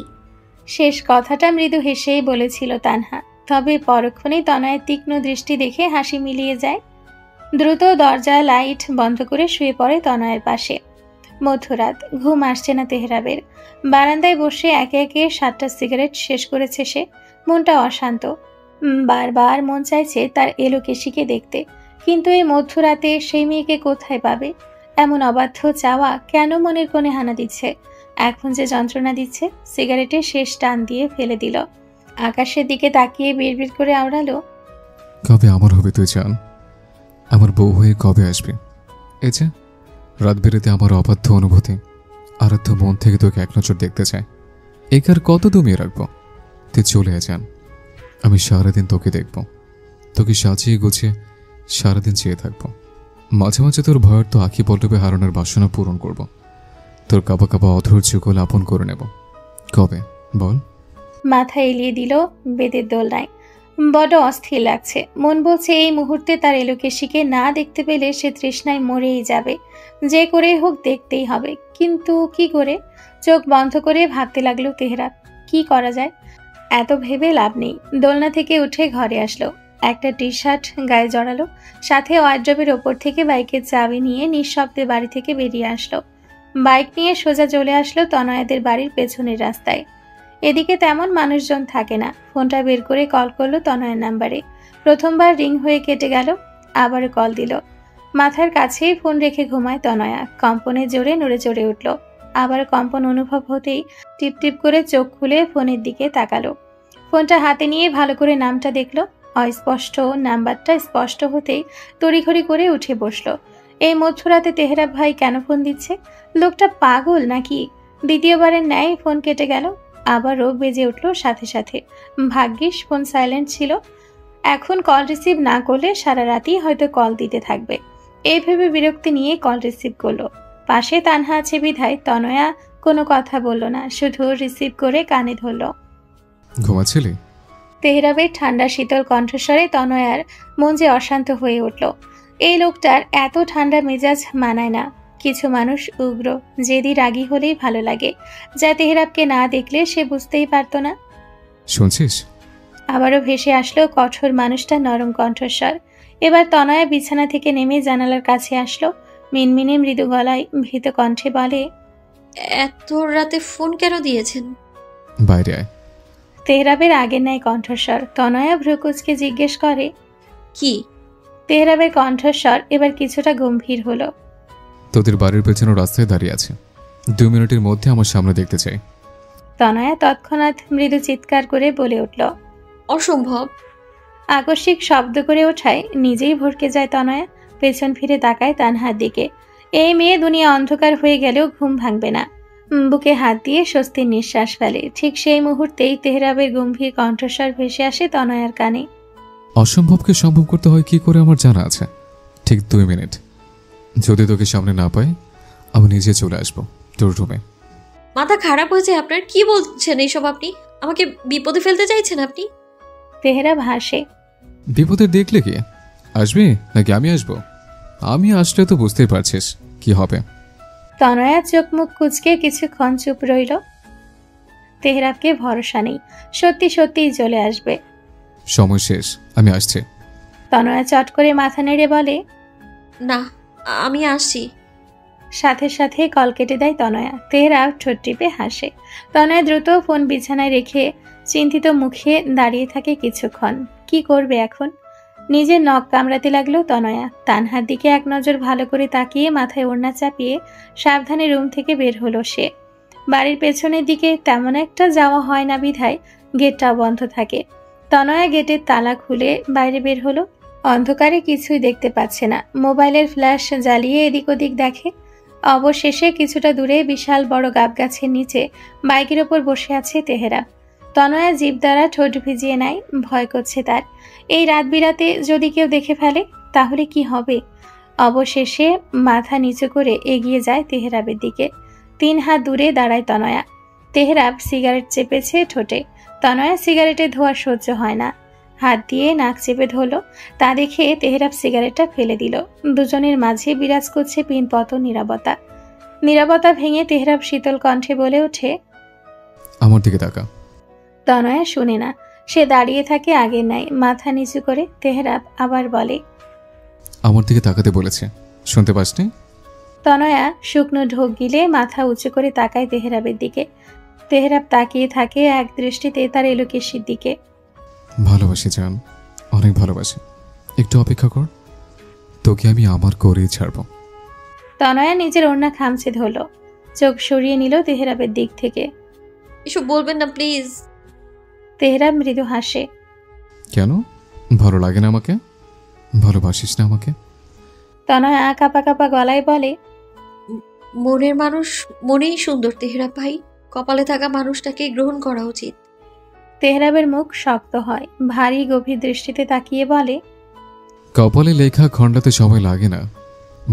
শেষ কথাটা মৃদু হেসেই বলেছিল তানহা। তবে পরক্ষণেই তনয়ের তীক্ষ্ণ দৃষ্টি দেখে হাসি মিলিয়ে যায়। দ্রুত দরজা লাইট বন্ধ করে শুয়ে পড়ে তনয়ের পাশে। মধ্যরাত, ঘুম আসছে না তেহরাবের। বারান্দায় বসে একে একে 7টা সিগারেট শেষ করেছে সে। মনটা অশান্ত। বারবার মন চাইছে তার এলোকেশিকে দেখতে, কিন্তু এই মধ্যরাতে সেই মেয়েকে কোথায় পাবে? এমন অবাধ্য চাওয়া কেন মনের কোণে হানা দিচ্ছে? এখন যে যন্ত্রণা দিচ্ছে। সিগারেটে শেষ টান দিয়ে ফেলে দিল। আকাশের দিকে তাকিয়ে বিড়বিড় করে আওড়ালো, কবে আমার হবে তুই জান? আমার বউ হয়ে কবে আসবে? এই যে রাত বেড়েতে আমার অবাধ্য অনুভূতি, আরাধ্য মন থেকে তোকে এক নজর দেখতে চায়। একার কত দমিয়ে রাখবো? তুই চলে যান, আমি সারাদিন তোকে দেখব, তোকে সাজিয়ে গুছিয়ে সারাদিন চেয়ে থাকবো। মাঝে মাঝে তোর ভয়ের তো আঁখি পল্লবে হারানোর বাসনা পূরণ করব। তোর কাবা কাবা অধৈর্য গোল আপন করে নেব। কবে বল? মাথা এলিয়ে দিল বেদের দোলনায়। বড় অস্থির লাগছে। মন বলছে এই মুহূর্তে তার এলোকেশিকে না দেখতে পেলে সে তৃষ্ণায় মরেই যাবে। যে করে হোক দেখতেই হবে, কিন্তু কি করে? চোখ বন্ধ করে ভাবতে লাগলো তেহরাব, কি করা যায়? এত ভেবে লাভ নেই। দোলনা থেকে উঠে ঘরে আসলো, একটা টি শার্ট গায়ে জড়ালো, সাথে ওয়ার্ড্রবের ওপর থেকে বাইকের চাবি নিয়ে নিঃশব্দে বাড়ি থেকে বেরিয়ে আসলো। বাইক নিয়ে সোজা চলে আসলো তনয়াদের বাড়ির পেছনের রাস্তায়। এদিকে তেমন মানুষজন থাকে না। ফোনটা বের করে কল করলো তনয়ের নাম্বারে। প্রথমবার রিং হয়ে কেটে গেল, আবারও কল দিল। মাথার কাছেই ফোন রেখে ঘুমায় তনয়া। কম্পনে জোরে নড়ে চড়ে উঠল। আবার কম্পন অনুভব হতেই টিপ টিপ করে চোখ খুলে ফোনের দিকে তাকালো। ফোনটা হাতে নিয়ে ভালো করে নামটা দেখলো। অস্পষ্ট নাম্বারটা স্পষ্ট হতেই তড়িঘড়ি করে উঠে বসলো। এই মধ্যরাতে তেহরাব ভাই কেন ফোন দিচ্ছে? লোকটা পাগল নাকি? দ্বিতীয়বারের ন্যায় ফোন কেটে গেল, আবারও বেজে উঠল সাথে সাথে। ভাগ্যিস ফোন সাইলেন্ট ছিল। এখন কল রিসিভ না করলে সারা রাতই হয়তো কল দিতে থাকবে। এই ভেবে বিরক্তি নিয়ে কল রিসিভ করলো। পাশে তানহা আছে বিধায় তনয়া কোনো কথা বলল না, শুধু রিসিভ করে কানে ধরল। ঘুমাচ্ছিলি? তেহরাবের ঠান্ডা শীতল কণ্ঠস্বরে তনয়ার মন যে অশান্ত হয়ে উঠল। এই লোকটার এত ঠান্ডা মেজাজ মানায় না। কিছু মানুষ উগ্র, জেদি, রাগী হলেই ভালো লাগে, যা তেহরাবকে না দেখলে সে বুঝতেই পারত না। শুনছিস? আবারও ভেসে আসলো কঠোর মানুষটা নরম কণ্ঠস্বর। এবার তনয়া বিছানা থেকে নেমে জানালার কাছে আসলো। মিনমিনে মৃদু গলায় ভীত কণ্ঠে বলে, এত রাতে ফোন কেন দিয়েছেন? বাইরে আয়। তেহরাবের আগের ন্যায় কণ্ঠস্বর। তনয়া ভ্রুকুচকে জিজ্ঞেস করে, কি? তেহরাবের কণ্ঠস্বর এবার কিছুটা গম্ভীর হলো। তোদের বাড়ির পেছনে রাস্তায় দাঁড়িয়ে আছে, 2 মিনিটের মধ্যে আমার সামনে দেখতে চাই। তনয়া তৎক্ষণাৎ মৃদু চিৎকার করে বলে উঠল, অসম্ভব। আকস্মিক শব্দ করে ওঠায় নিজেই ভরকে যায় তনয়া। পেছন ফিরে তাকায় তানহার দিকে। এই মেয়ে দুনিয়া অন্ধকার হয়ে গেলেও ঘুম ভাঙবে না। বুকে হাত দিয়ে স্বস্তির নিঃশ্বাস ফেলে। ঠিক সেই মুহূর্তেই তেহরাবের গম্ভীর কণ্ঠস্বর ভেসে আসে তনয়ার কানে, অসম্ভবকে সম্ভব করতে হয় কি করে আমার জানা আছে। ঠিক 2 মিনিট। যদি তোকে সামনে না পাই আমি নিজে চলে আসবো তোর রুমে। মাথা খারাপ হয়েছে আপনার? কি বলছেন এইসব আপনি? আমাকে বিপদে ফেলতে চাইছেন আপনি? তেহরাব হাসে। বিপদের দেখলে কি আসবি নাকি আমি আসবো? আমি আসলে তো বুঝতেই পারছিস কি হবে। তনয়া চোখ মুখ কুচকে কিছুক্ষণ চুপ রইল। তেহরাবকে ভরসা নেই, সত্যি সত্যিই চলে আসবে। সময় শেষ, আমি আসছি। তনয়া চট করে মাথা নেড়ে বলে, না, আমি আসছি। সাথে সাথে কল কেটে দেয় তনয়া। তেহরাব ঠোঁট টিপে হাসে। তনয়া দ্রুত ফোন বিছানায় রেখে চিন্তিত মুখে দাঁড়িয়ে থাকে কিছুক্ষণ। কি করবে এখন? নিজের নখ কামড়াতে লাগলো তনয়া। তানহার দিকে এক নজর ভালো করে তাকিয়ে মাথায় ওড়না চাপিয়ে সাবধানে রুম থেকে বের হলো সে। বাড়ির পেছনের দিকে তেমন একটা যাওয়া হয় না বিধায় গেটটাও বন্ধ থাকে। তনয়া গেটের তালা খুলে বাইরে বের হলো। অন্ধকারে কিছুই দেখতে পাচ্ছে না। মোবাইলের ফ্ল্যাশ জ্বালিয়ে এদিক ওদিক দেখে। অবশেষে কিছুটা দূরে বিশাল বড় গাব গাছের নিচে বাইকের ওপর বসে আছে তেহরাব। তনয়া জিভ দ্বারা ঠোঁট ভিজিয়ে নেয়। ভয় করছে তার। এই রাত বিরাতে যদি কেউ দেখে ফেলে তাহলে কি হবে? অবশেষে মাথা নিচু করে এগিয়ে যায় তেহরাবের দিকে। 3 হাত দূরে দাঁড়ায় তনয়া। তেহরাব সিগারেট চেপেছে ঠোঁটে। তনয়া সিগারেটের ধোঁয়া সহ্য হয় না। হাত দিয়ে নাক চেপে ধরল। তা দেখে তেহরাব সিগারেটটা ফেলে দিল। দুজনের মাঝে বিরাজ করছে পিনপত নীরবতা। নীরবতা ভেঙে তেহরাব শীতল কণ্ঠে বলে ওঠে, আমার দিকে তাকা। তনয়া শুনে না। সে দাঁড়িয়ে থাকে আগের নাই, মাথা নিচু করে। তেহরাব আবার বলে, আমার দিকে তাকাতে বলেছে, শুনতে পাসনি? তনয়া শুকনো ঢোক গিলে মাথা উঁচু করে তাকায় তেহরাবের দিকে। তেহরাব তাকিয়ে থাকে এক দৃষ্টিতে তার এলোকেশির দিকে। ভালোবাসি জান, অনেক ভালোবাসি। একটু অপেক্ষা কর, তোকে আমি আমার করেই ছাড়ব। তনয়া নিজের ওড়না খামচে ধরল, চোখ সরিয়ে নিল তেহরাবের দিক থেকে। এসব বলবেন না প্লিজ। তেহরাব মৃদু হাসে। কেন ভালো লাগে না আমাকে? ভালোবাসিস না আমাকে? তনয়া কাপা কাপা গলায় বলে, মনের মানুষ মনেই সুন্দর তেহরাব ভাই, কপালে থাকা মানুষটাকে গ্রহণ করা উচিত। তেহরাবের মুখ শক্ত হয়, ভারী গভীর দৃষ্টিতে তাকিয়ে বলে, কপালে লেখা খণ্ডাতে সময় লাগে না,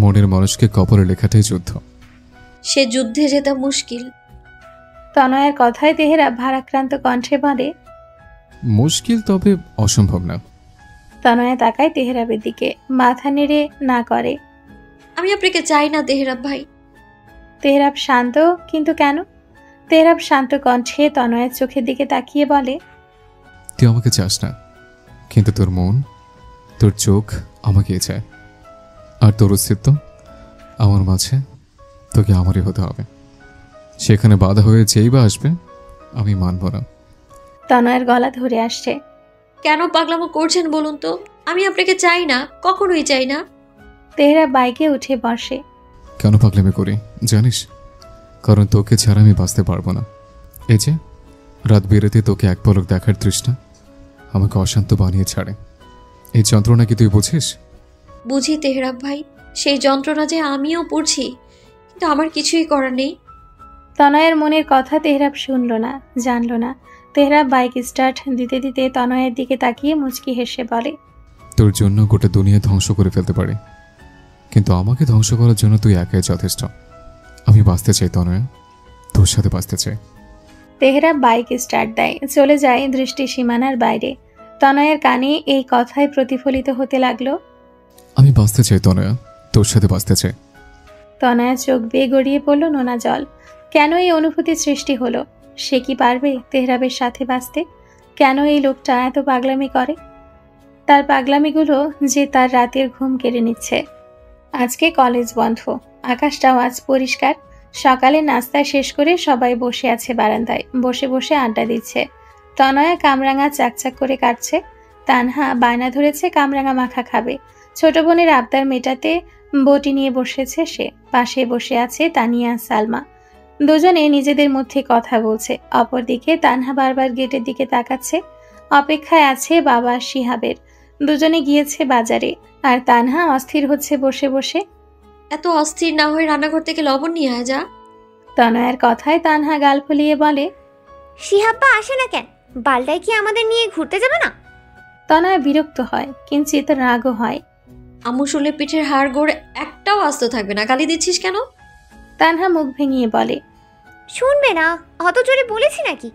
মনের মানুষকে কপালে লেখাটাই যুদ্ধ। সে যুদ্ধে জেতা মুশকিল। তনয়ার কথায় তেহরাব ভারাক্রান্ত কণ্ঠে বলে, মুশকিল তবে অসম্ভব না। তনয়া তাকায় তেহরাবের দিকে, মাথা নেড়ে না করে। আমি আপনাকে চাই না তেহরাব ভাই। তেহরাব শান্ত, কিন্তু কেন? তেহরাব শান্ত কণ্ঠে তনয়ের চোখের দিকে তাকিয়ে বলে, তুই আমাকে চাস না, কিন্তু তোর মন, তোর চোখ আমাকে চায়, আর তোর অস্তিত্ব আমার মাঝে, তোকে আমারই হতে হবে। সেখানে বাধা হয়ে যেই বা আসবে আমি মানব না। তনয়ের গলা ধরে আসছে। কেন পাগলামো করছেন বলুন তো? আমি আপনাকে চাই না, কখনোই চাই না। তেহরাব বাইকে উঠে বসে। কেন পাগলামি করি জানিস? কারণ তোকে ছাড়া আমি বাঁচতে পারবো না। এই যে রাত বেরোতে তোকে এক পলক দেখার তৃষ্ণা আমাকে অশান্ত বানিয়ে ছাড়ে। এই যন্ত্রণা কি তুই বুঝিস? বুঝি তেহরাব ভাই, সেই যন্ত্রণা যে আমিও পড়ছি, কিন্তু আমার কিছুই করার নেই। তনয়ের মনের কথা তেহরাব শুনল না, জানল না। তেহরাব বাইক স্টার্ট দিতে দিতে তনয়ের দিকে তাকিয়ে মুচকি হেসে বলে, তোর জন্য গোটা দুনিয়া ধ্বংস করে ফেলতে পারে, কিন্তু আমাকে ধ্বংস করার জন্য তুই একাই যথেষ্ট। আমি বাঁচতে চাই তনয়া, তোর সাথে বাঁচতে চাই। তেহরাব বাইক স্টার্ট দেয়, চলে যায় দৃষ্টি সীমানার বাইরে। তনয়ের কানে এই কথায় প্রতিফলিত হতে লাগলো, আমি বাঁচতে চাই তনয়া, তোর সাথে বাঁচতে চাই। তনয়ার চোখ বেয়ে গড়িয়ে পড়ল নোনা জল। কেন এই অনুভূতি সৃষ্টি হলো? সে কি পারবে তেহরাবের সাথে বাঁচতে? কেন এই লোকটা এত পাগলামি করে? তার পাগলামিগুলো যে তার রাতের ঘুম কেড়ে নিচ্ছে। আজকে কলেজ বন্ধ, আকাশটাও আজ পরিষ্কার। সকালে নাস্তা শেষ করে সবাই বসে আছে বারান্দায়, বসে বসে আড্ডা দিচ্ছে। তনয়া কামরাঙা চাকচাক করে কাটছে। তানহা বায়না ধরেছে কামরাঙা মাখা খাবে। ছোট বোনের আবদার মেটাতে বটি নিয়ে বসেছে সে। পাশে বসে আছে তানিয়া সালমা। দুজনে নিজেদের মধ্যে কথা বলছে। অপরদিকে তানহা বারবার গেটের দিকে তাকাচ্ছে, অপেক্ষায় আছে বাবা শিহাবের। দুজনে গিয়েছে বাজারে, আর তানহা অস্থির হচ্ছে বসে বসে। এত অস্থির না হয়ে রান্নাঘর থেকে লবণ নিয়ে আয় যা। তনয়ার কথায় তানহা গাল ফুলিয়ে বলে, শিহাব্বা আসে না কেন? বালটায় কি আমাদের নিয়ে ঘুরতে যাবে না? তনয়া বিরক্ত হয়, কিঞ্চিত রাগও হয়। আম্মু শুনলে পিঠের হাড় গোড় একটাও আস্ত থাকবে না, গালি দিচ্ছিস কেন? তানহা মুখ ভেঙিয়ে বলে, শুনবে না? অত জোরে বলেছি নাকি?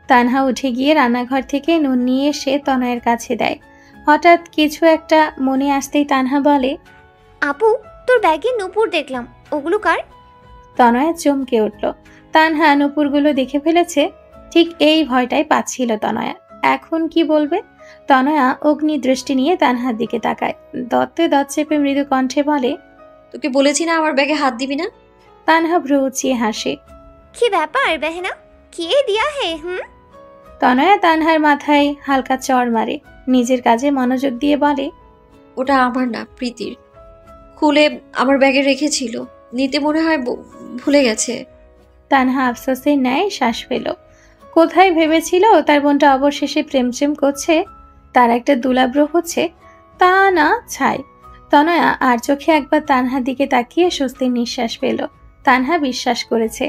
তানহা উঠে গিয়ে রান্নাঘর থেকে নুন নিয়ে এসে তনয়ের কাছে দেয়। হঠাৎ কিছু একটা মনে আসতেই তানহা বলে, আপু, তোর ব্যাগে নূপুর দেখলাম, ওগুলো কার? তনয়া চমকে উঠল। তানহা নূপুরগুলো দেখে ফেলেছে। ঠিক এই ভয়টাই পাচ্ছিল তনয়া। এখন কি বলবে? তনয়া অগ্নি দৃষ্টি নিয়ে তানহার দিকে তাকায়। দত্তে দত চেপে মৃদু কণ্ঠে বলে, তোকে বলেছি না আমার ব্যাগে হাত দিবি না। তানহা ভ্রু উঁচিয়ে হাসে। কি ব্যাপার বেহেনা, কে দিয়া হে? তনয়া তানহার মাথায় হালকা চড় মারে, নিজের কাজে মনোযোগ দিয়ে বলে, ওটা আমার না, প্রীতির। খুলে আমার ব্যাগে রেখেছিল, নিতে মনে হয় ভুলে গেছে। তানহা আফসোসের ন্যায় শ্বাস ফেল। কোথায় ভেবেছিল তার বোনটা অবশেষে প্রেম করছে, তার একটা দুলাব্র হচ্ছে, তা না ছাই। তনয়া আর চোখে একবার তানহার দিকে তাকিয়ে স্বস্তির নিঃশ্বাস পেল। তানহা বিশ্বাস করেছে।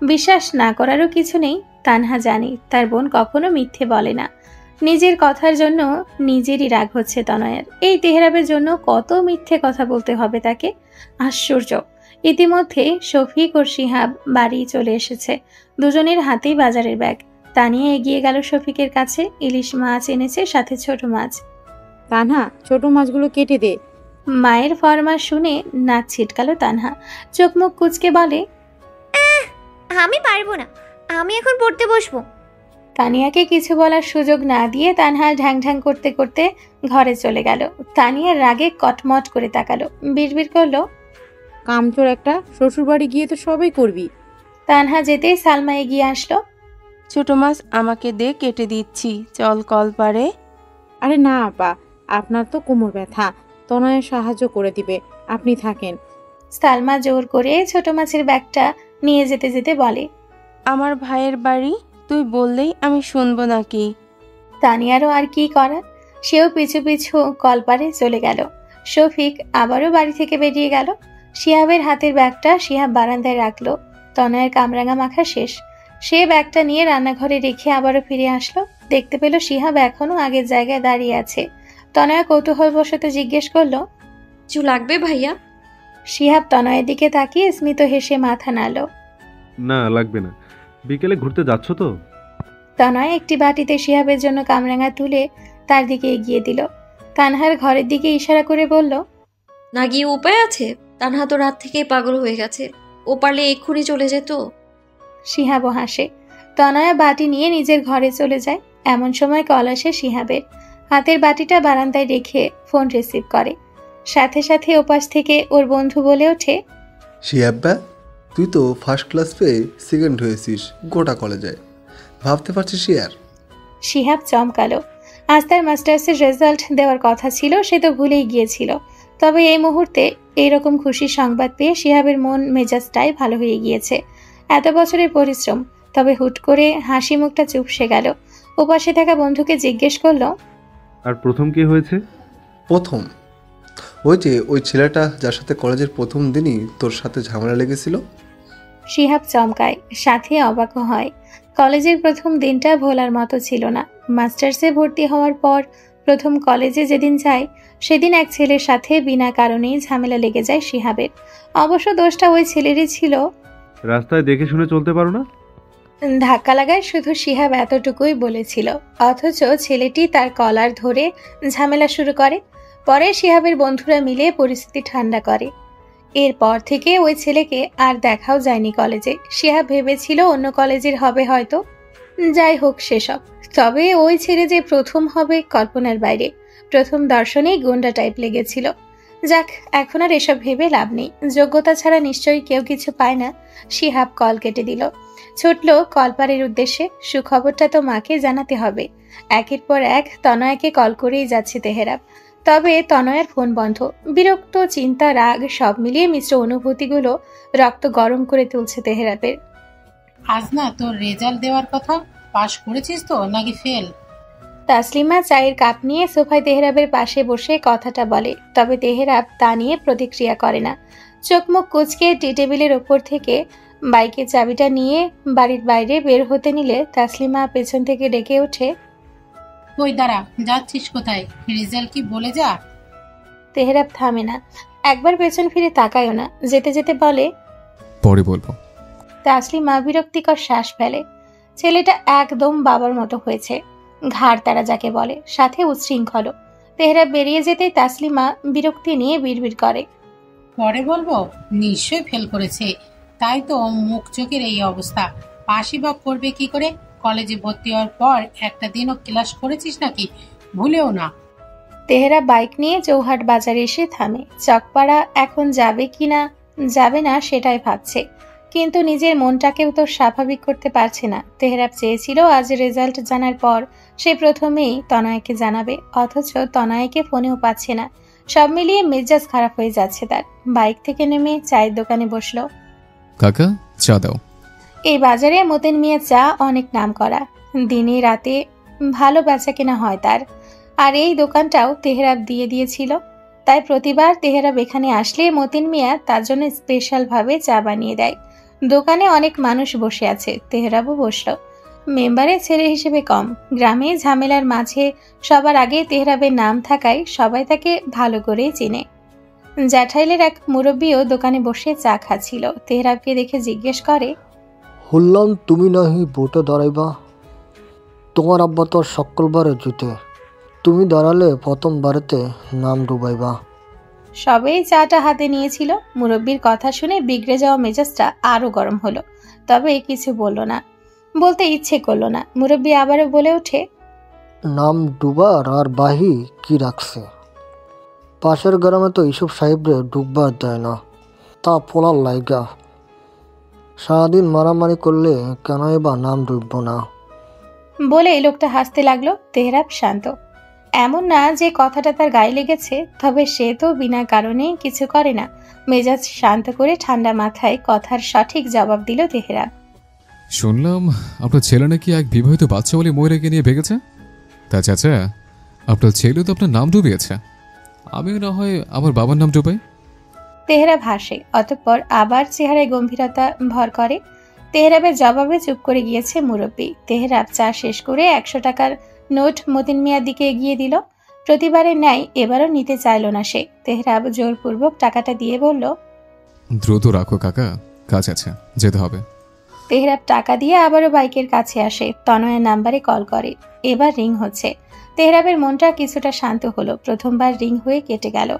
বিশ্বাস না করারও কিছু নেই। তানহা জানে তার বোন কখনো মিথ্যে বলে না। নিজের কথার জন্য নিজেরই রাগ হচ্ছে তনয়ার। এই তেহরাবের জন্য কত মিথ্যে কথা বলতে হবে তাকে। আশ্চর্য! ইতিমধ্যে শফিক ও শিহাব বাড়ি চলে এসেছে। দুজনের হাতেই বাজারের ব্যাগ। তানিয়া এগিয়ে গেল শফিকের কাছে। ইলিশ মাছ এনেছে, সাথে ছোট মাছ। তানহা, ছোট মাছগুলো কেটে দে। মায়ের ফরমাস শুনে নাক ছিটকালো তানহা। চোখ মুখ কুচকে বলে, আমি পারবো না, আমি এখন পড়তে বসবো। তানিয়াকে কিছু বলার সুযোগ না দিয়ে তানহা ঢ্যাং ঢ্যাং করতে করতে ঘরে চলে গেল। তানিয়ার রাগে কটমট করে তাকালো, বিড়বিড় করলো, কামচোর একটা, শ্বশুরবাড়ি গিয়ে তো সবই করবি। তানহা যেতেই সালমা এগিয়ে আসলো। ছোট মাছ আমাকে দে, কেটে দিচ্ছি, চল কল পারে। আরে না আপা, আপনার তো কোমর ব্যথা, তনয় সাহায্য করে দিবে, আপনি থাকেন। সালমা জোর করে ছোট মাছের ব্যাগটা নিয়ে যেতে যেতে বলে, আমার ভাইয়ের বাড়ি, তুই বললেই আমি শুনবো নাকি? তানিয়ারও আর কি করার, সেও পিছু পিছু কলপারে চলে গেল। শফিক আবারও বাড়ি থেকে বেরিয়ে গেল। শিহাবের হাতের ব্যাগটা শিহাব বারান্দায় রাখলো। তনয়ের কামরাঙা মাখা শেষ। সে ব্যাগটা নিয়ে রান্নাঘরে রেখে আবারও ফিরে আসলো। দেখতে পেল শিহাব এখনো আগের জায়গায় দাঁড়িয়ে আছে। তনয় কৌতূহলবশত জিজ্ঞেস করলো, কিছু লাগবে ভাইয়া? শিহাব তনয়ের দিকে তাকিয়ে স্মিত হেসে মাথা নাড়ল। না লাগবে না, বিকেলে ঘুরতে যাচ্ছ তো? তনয় একটি বাটিতে শিহাবের জন্য কামরাঙা তুলে তার দিকে এগিয়ে দিল। তানহার ঘরের দিকে ইশারা করে বলল, না গিয়ে উপায় আছে? তানহা তো রাত থেকেই পাগল হয়ে গেছে, ও পারলে এক্ষুনি চলে যেত। শিহাবও হাসে। তনয়া বাটি নিয়ে নিজের ঘরে চলে যায়। এমন সময় কল আসে শিহাবের। হাতের বাটিটা বারান্দায় রেখে ফোন রিসিভ করে। সাথে সাথে ওপাশ থেকে ওর বন্ধু বলে ওঠে, শিহাব্বা, তুই তো ফার্স্ট ক্লাস পেয়ে সেকেন্ড হয়েছিস গোটা কলেজে, ভাবতে পারছিস আর? শিহাব চমকালো। আজ তার মাস্টার্সের রেজাল্ট দেওয়ার কথা ছিল, সে তো ভুলেই গিয়েছিল। তবে এই মুহূর্তে এইরকম খুশির সংবাদ পেয়ে শিহাবের মন মেজাজটাই ভালো হয়ে গিয়েছে। এত বছরের পরিশ্রম, তবে হুট করে হাসি মুখটা চুপসে গেল। ওপাশে থাকা বন্ধুকে জিজ্ঞেস করলো, আর প্রথম কি হয়েছে? প্রথম ওই যে ওই ছেলেটা যার সাথে কলেজের প্রথম দিনই তোর সাথে ঝামেলা লেগেছিল। শিহাব চমকায়, সাথে অবাকও হয়। কলেজের প্রথম দিনটা ভোলার মতো ছিল না। মাস্টার্সে ভর্তি হওয়ার পর প্রথম কলেজে যেদিন যায়, সেদিন এক ছেলের সাথে বিনা কারণেই ঝামেলা লেগে যায় শিহাবের। অবশ্য দোষটা ওই ছেলেরই ছিল। রাস্তায় দেখে শুনে চলতে পারো না? ধাক্কা লাগায় শুধু শিহাব এতটুকুই বলেছিল, অথচ ছেলেটি তার কলার ধরে ঝামেলা শুরু করে। পরে শিহাবের বন্ধুরা মিলে পরিস্থিতি ঠান্ডা করে। এরপর থেকে ওই ছেলেকে আর দেখাও যায়নি কলেজে। শিহাব ভেবেছিল অন্য কলেজের হবে হয়তো। যাই হোক সেসব, তবে ওই ছেলে যে প্রথম হবে কল্পনার বাইরে। প্রথম দর্শনেই গুন্ডা টাইপ লেগেছিল। যাক, এখন আর এসব ভেবে লাভ নেই। যোগ্যতা ছাড়া নিশ্চয়ই কেউ কিছু পায় না। শিহাব কল কেটে দিল। ছুটল কলপারের উদ্দেশ্যে। সুখবরটা তো মাকে জানাতে হবে। একের পর এক তনয়াকে কল করেই যাচ্ছে তেহরাব। তবে তনয়ের ফোন বন্ধ। বিরক্ত, চিন্তা, রাগ সব মিলিয়ে মিশ্র অনুভূতিগুলো রক্ত গরম করে তুলছে তেহরাবের। আজ না তোর রেজাল্ট দেওয়ার কথা, পাশ করেছিস তো নাকি ফেল? তাসলিমা চায়ের কাপ নিয়ে সোফায় তেহরাবের পাশে বসে কথাটা বলে। তবে তেহরাব তা নিয়ে প্রতিক্রিয়া করে না। চোখ মুখ কুচকে টি টেবিলের ওপর থেকে বাইকের চাবিটা নিয়ে বাড়ির বাইরে বের হতে নিলে তাসলিমা পেছন থেকে ডেকে ওঠে, ওই দাঁড়া, যাচ্ছিস কোথায়? রেজাল্ট কি বলে যা। তেহরাব থামে না, একবার পেছন ফিরে তাকায়ও না। যেতে যেতে বলে, পরে বলবো। তাসলিমা বিরক্তিকর শ্বাস ফেলে। ছেলেটা একদম বাবার মতো হয়েছে, ঘাড় তারা যাকে বলে, সাথে উচ্ছৃঙ্খল। তেহরাব বেরিয়ে যেতেই তাসলিমা বিরক্তি নিয়ে বিড়বিড় করে, পরে বলবো? নিশ্চয়ই ফেল করেছে, তাই তো মুখ চোখের এই অবস্থা। পাশই বা করবে কি করে? কলেজে ভর্তি হওয়ার পর একটা দিনও ক্লাস করেছিস নাকি? ভুলেও না। তেহরাব বাইক নিয়ে চৌহাট বাজারে এসে থামে। চকপাড়া এখন যাবে কিনা যাবে না সেটাই ভাবছে, কিন্তু নিজের মনটাকেও তো স্বাভাবিক করতে পারছে না। তেহরাব চেয়েছিল আজ রেজাল্ট জানার পর সে প্রথমেই তনয়কে জানাবে, অথচ তনয়কে ফোনেও পাচ্ছে না। সব মিলিয়ে মেজাজ খারাপ হয়ে যাচ্ছে তার। বাইক থেকে নেমে চায়ের দোকানে বসলো। কাকা, চা দাও। এই বাজারে মতিন মিয়া চা অনেক নাম করা, দিনে রাতে ভালো বেচা কেনা হয় তার। আর এই দোকানটাও তেহরাব দিয়ে দিয়েছিল, তাই প্রতিবার তেহরাব এখানে আসলে মতিন মিয়া তার জন্য স্পেশাল ভাবে চা বানিয়ে দেয়। দোকানে অনেক মানুষ বসে আছে, তেহরাবও বসলো। মেম্বারের ছেলে হিসেবে কম, গ্রামে ঝামেলার মাঝে সবার আগে তেহরাবের নাম থাকায় সবাই তাকে ভালো করেই চেনে। জ্যাঠাইলের এক মুরব্বীও দোকানে বসে চা খাচ্ছিল। তেহরাবকে দেখে জিজ্ঞেস করে, শুনলাম তুমি নাহি ভোটে দাঁড়াইবা? তোমার আব্বা তো সকলবারে জুতে, তুমি দাঁড়ালে প্রথমবারেতে নাম ডুবাইবা। সবেই চাটা হাতে নিয়েছিল। মুরব্বীর কথা শুনে বিগড়ে যাওয়া মেজাজটা আরো গরম হলো, তবে কিছু বলল না। বলতে ইচ্ছে করলো না। মুরব্বী আবারও বলে ওঠে, নাম ডুবার আর বাহি কি রাখছে? পাশের গ্রামে তো ইসুফ সাহেবরে ডুববার দেয় না, তা পোলার লাইগা। সারাদিন মারামারি করলে কেনই বা নাম ডুবব না? বলে লোকটা হাসতে লাগলো। তেহরাব শান্ত। এমন না যে কথাটা তার গায়ে লেগেছে, তবে সে তো বিনা কারণে কিছু করে না। মেজাজ শান্ত করে ঠান্ডা মাথায় কথার সঠিক জবাব দিল তেহরাব। শুনলাম আপনার ছেলে নাকি এক বিবাহিত বাচ্চা বলে ময়ূরকে নিয়ে ভেগেছে। তা চাচা, আপনার ছেলে তো আপনার নাম ডুবিয়েছে, আমিও না হয় আমার বাবার নাম ডুবাই। তেহরাব হাসে, অতঃপর আবার চেহারায় গম্ভীরতা ভর করে। তেহরাবের জবাবে চুপ করে গিয়েছে মুরব্বী। তেহরাব চা শেষ করে 100 টাকার নোট মতিন মিয়ার দিকে এগিয়ে দিল। প্রতিবারের ন্যায় এবারও নিতে চাইল না সে। তেহরাব জোরপূর্বক টাকাটা দিয়ে বলল, দ্রুত রাখো কাকা, কাজ আছে, যেতে হবে। তেহরাব টাকা দিয়ে আবারও বাইকের কাছে আসে। তনয়ের নাম্বারে কল করে। এবার রিং হচ্ছে। তেহরাবের মনটা কিছুটা শান্ত হলো। প্রথমবার রিং হয়ে কেটে গেল।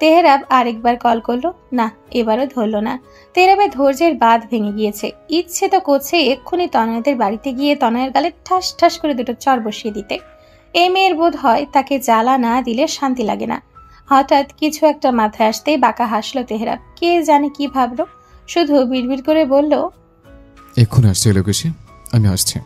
তেহরাব আরেকবার কল করলো, না, এবারও ধরলো না। তেহরাবের ধৈর্যের বাঁধ ভেঙে গিয়েছে। ইচ্ছে তো করছে এক্ষুনি তনয়দের বাড়িতে গিয়ে তনয়ের গালে ঠাস ঠাস করে দুটো চড় বসিয়ে দিতে। এই মেয়ের বোধ হয় তাকে জ্বালা না দিলে শান্তি লাগে না। হঠাৎ কিছু একটা মাথায় আসতেই বাঁকা হাসলো তেহরাব। কে জানে কি ভাবলো, শুধু বিড়বিড় করে বলল, এক্ষুনি আসছে লোকেশে, আমি আসছি।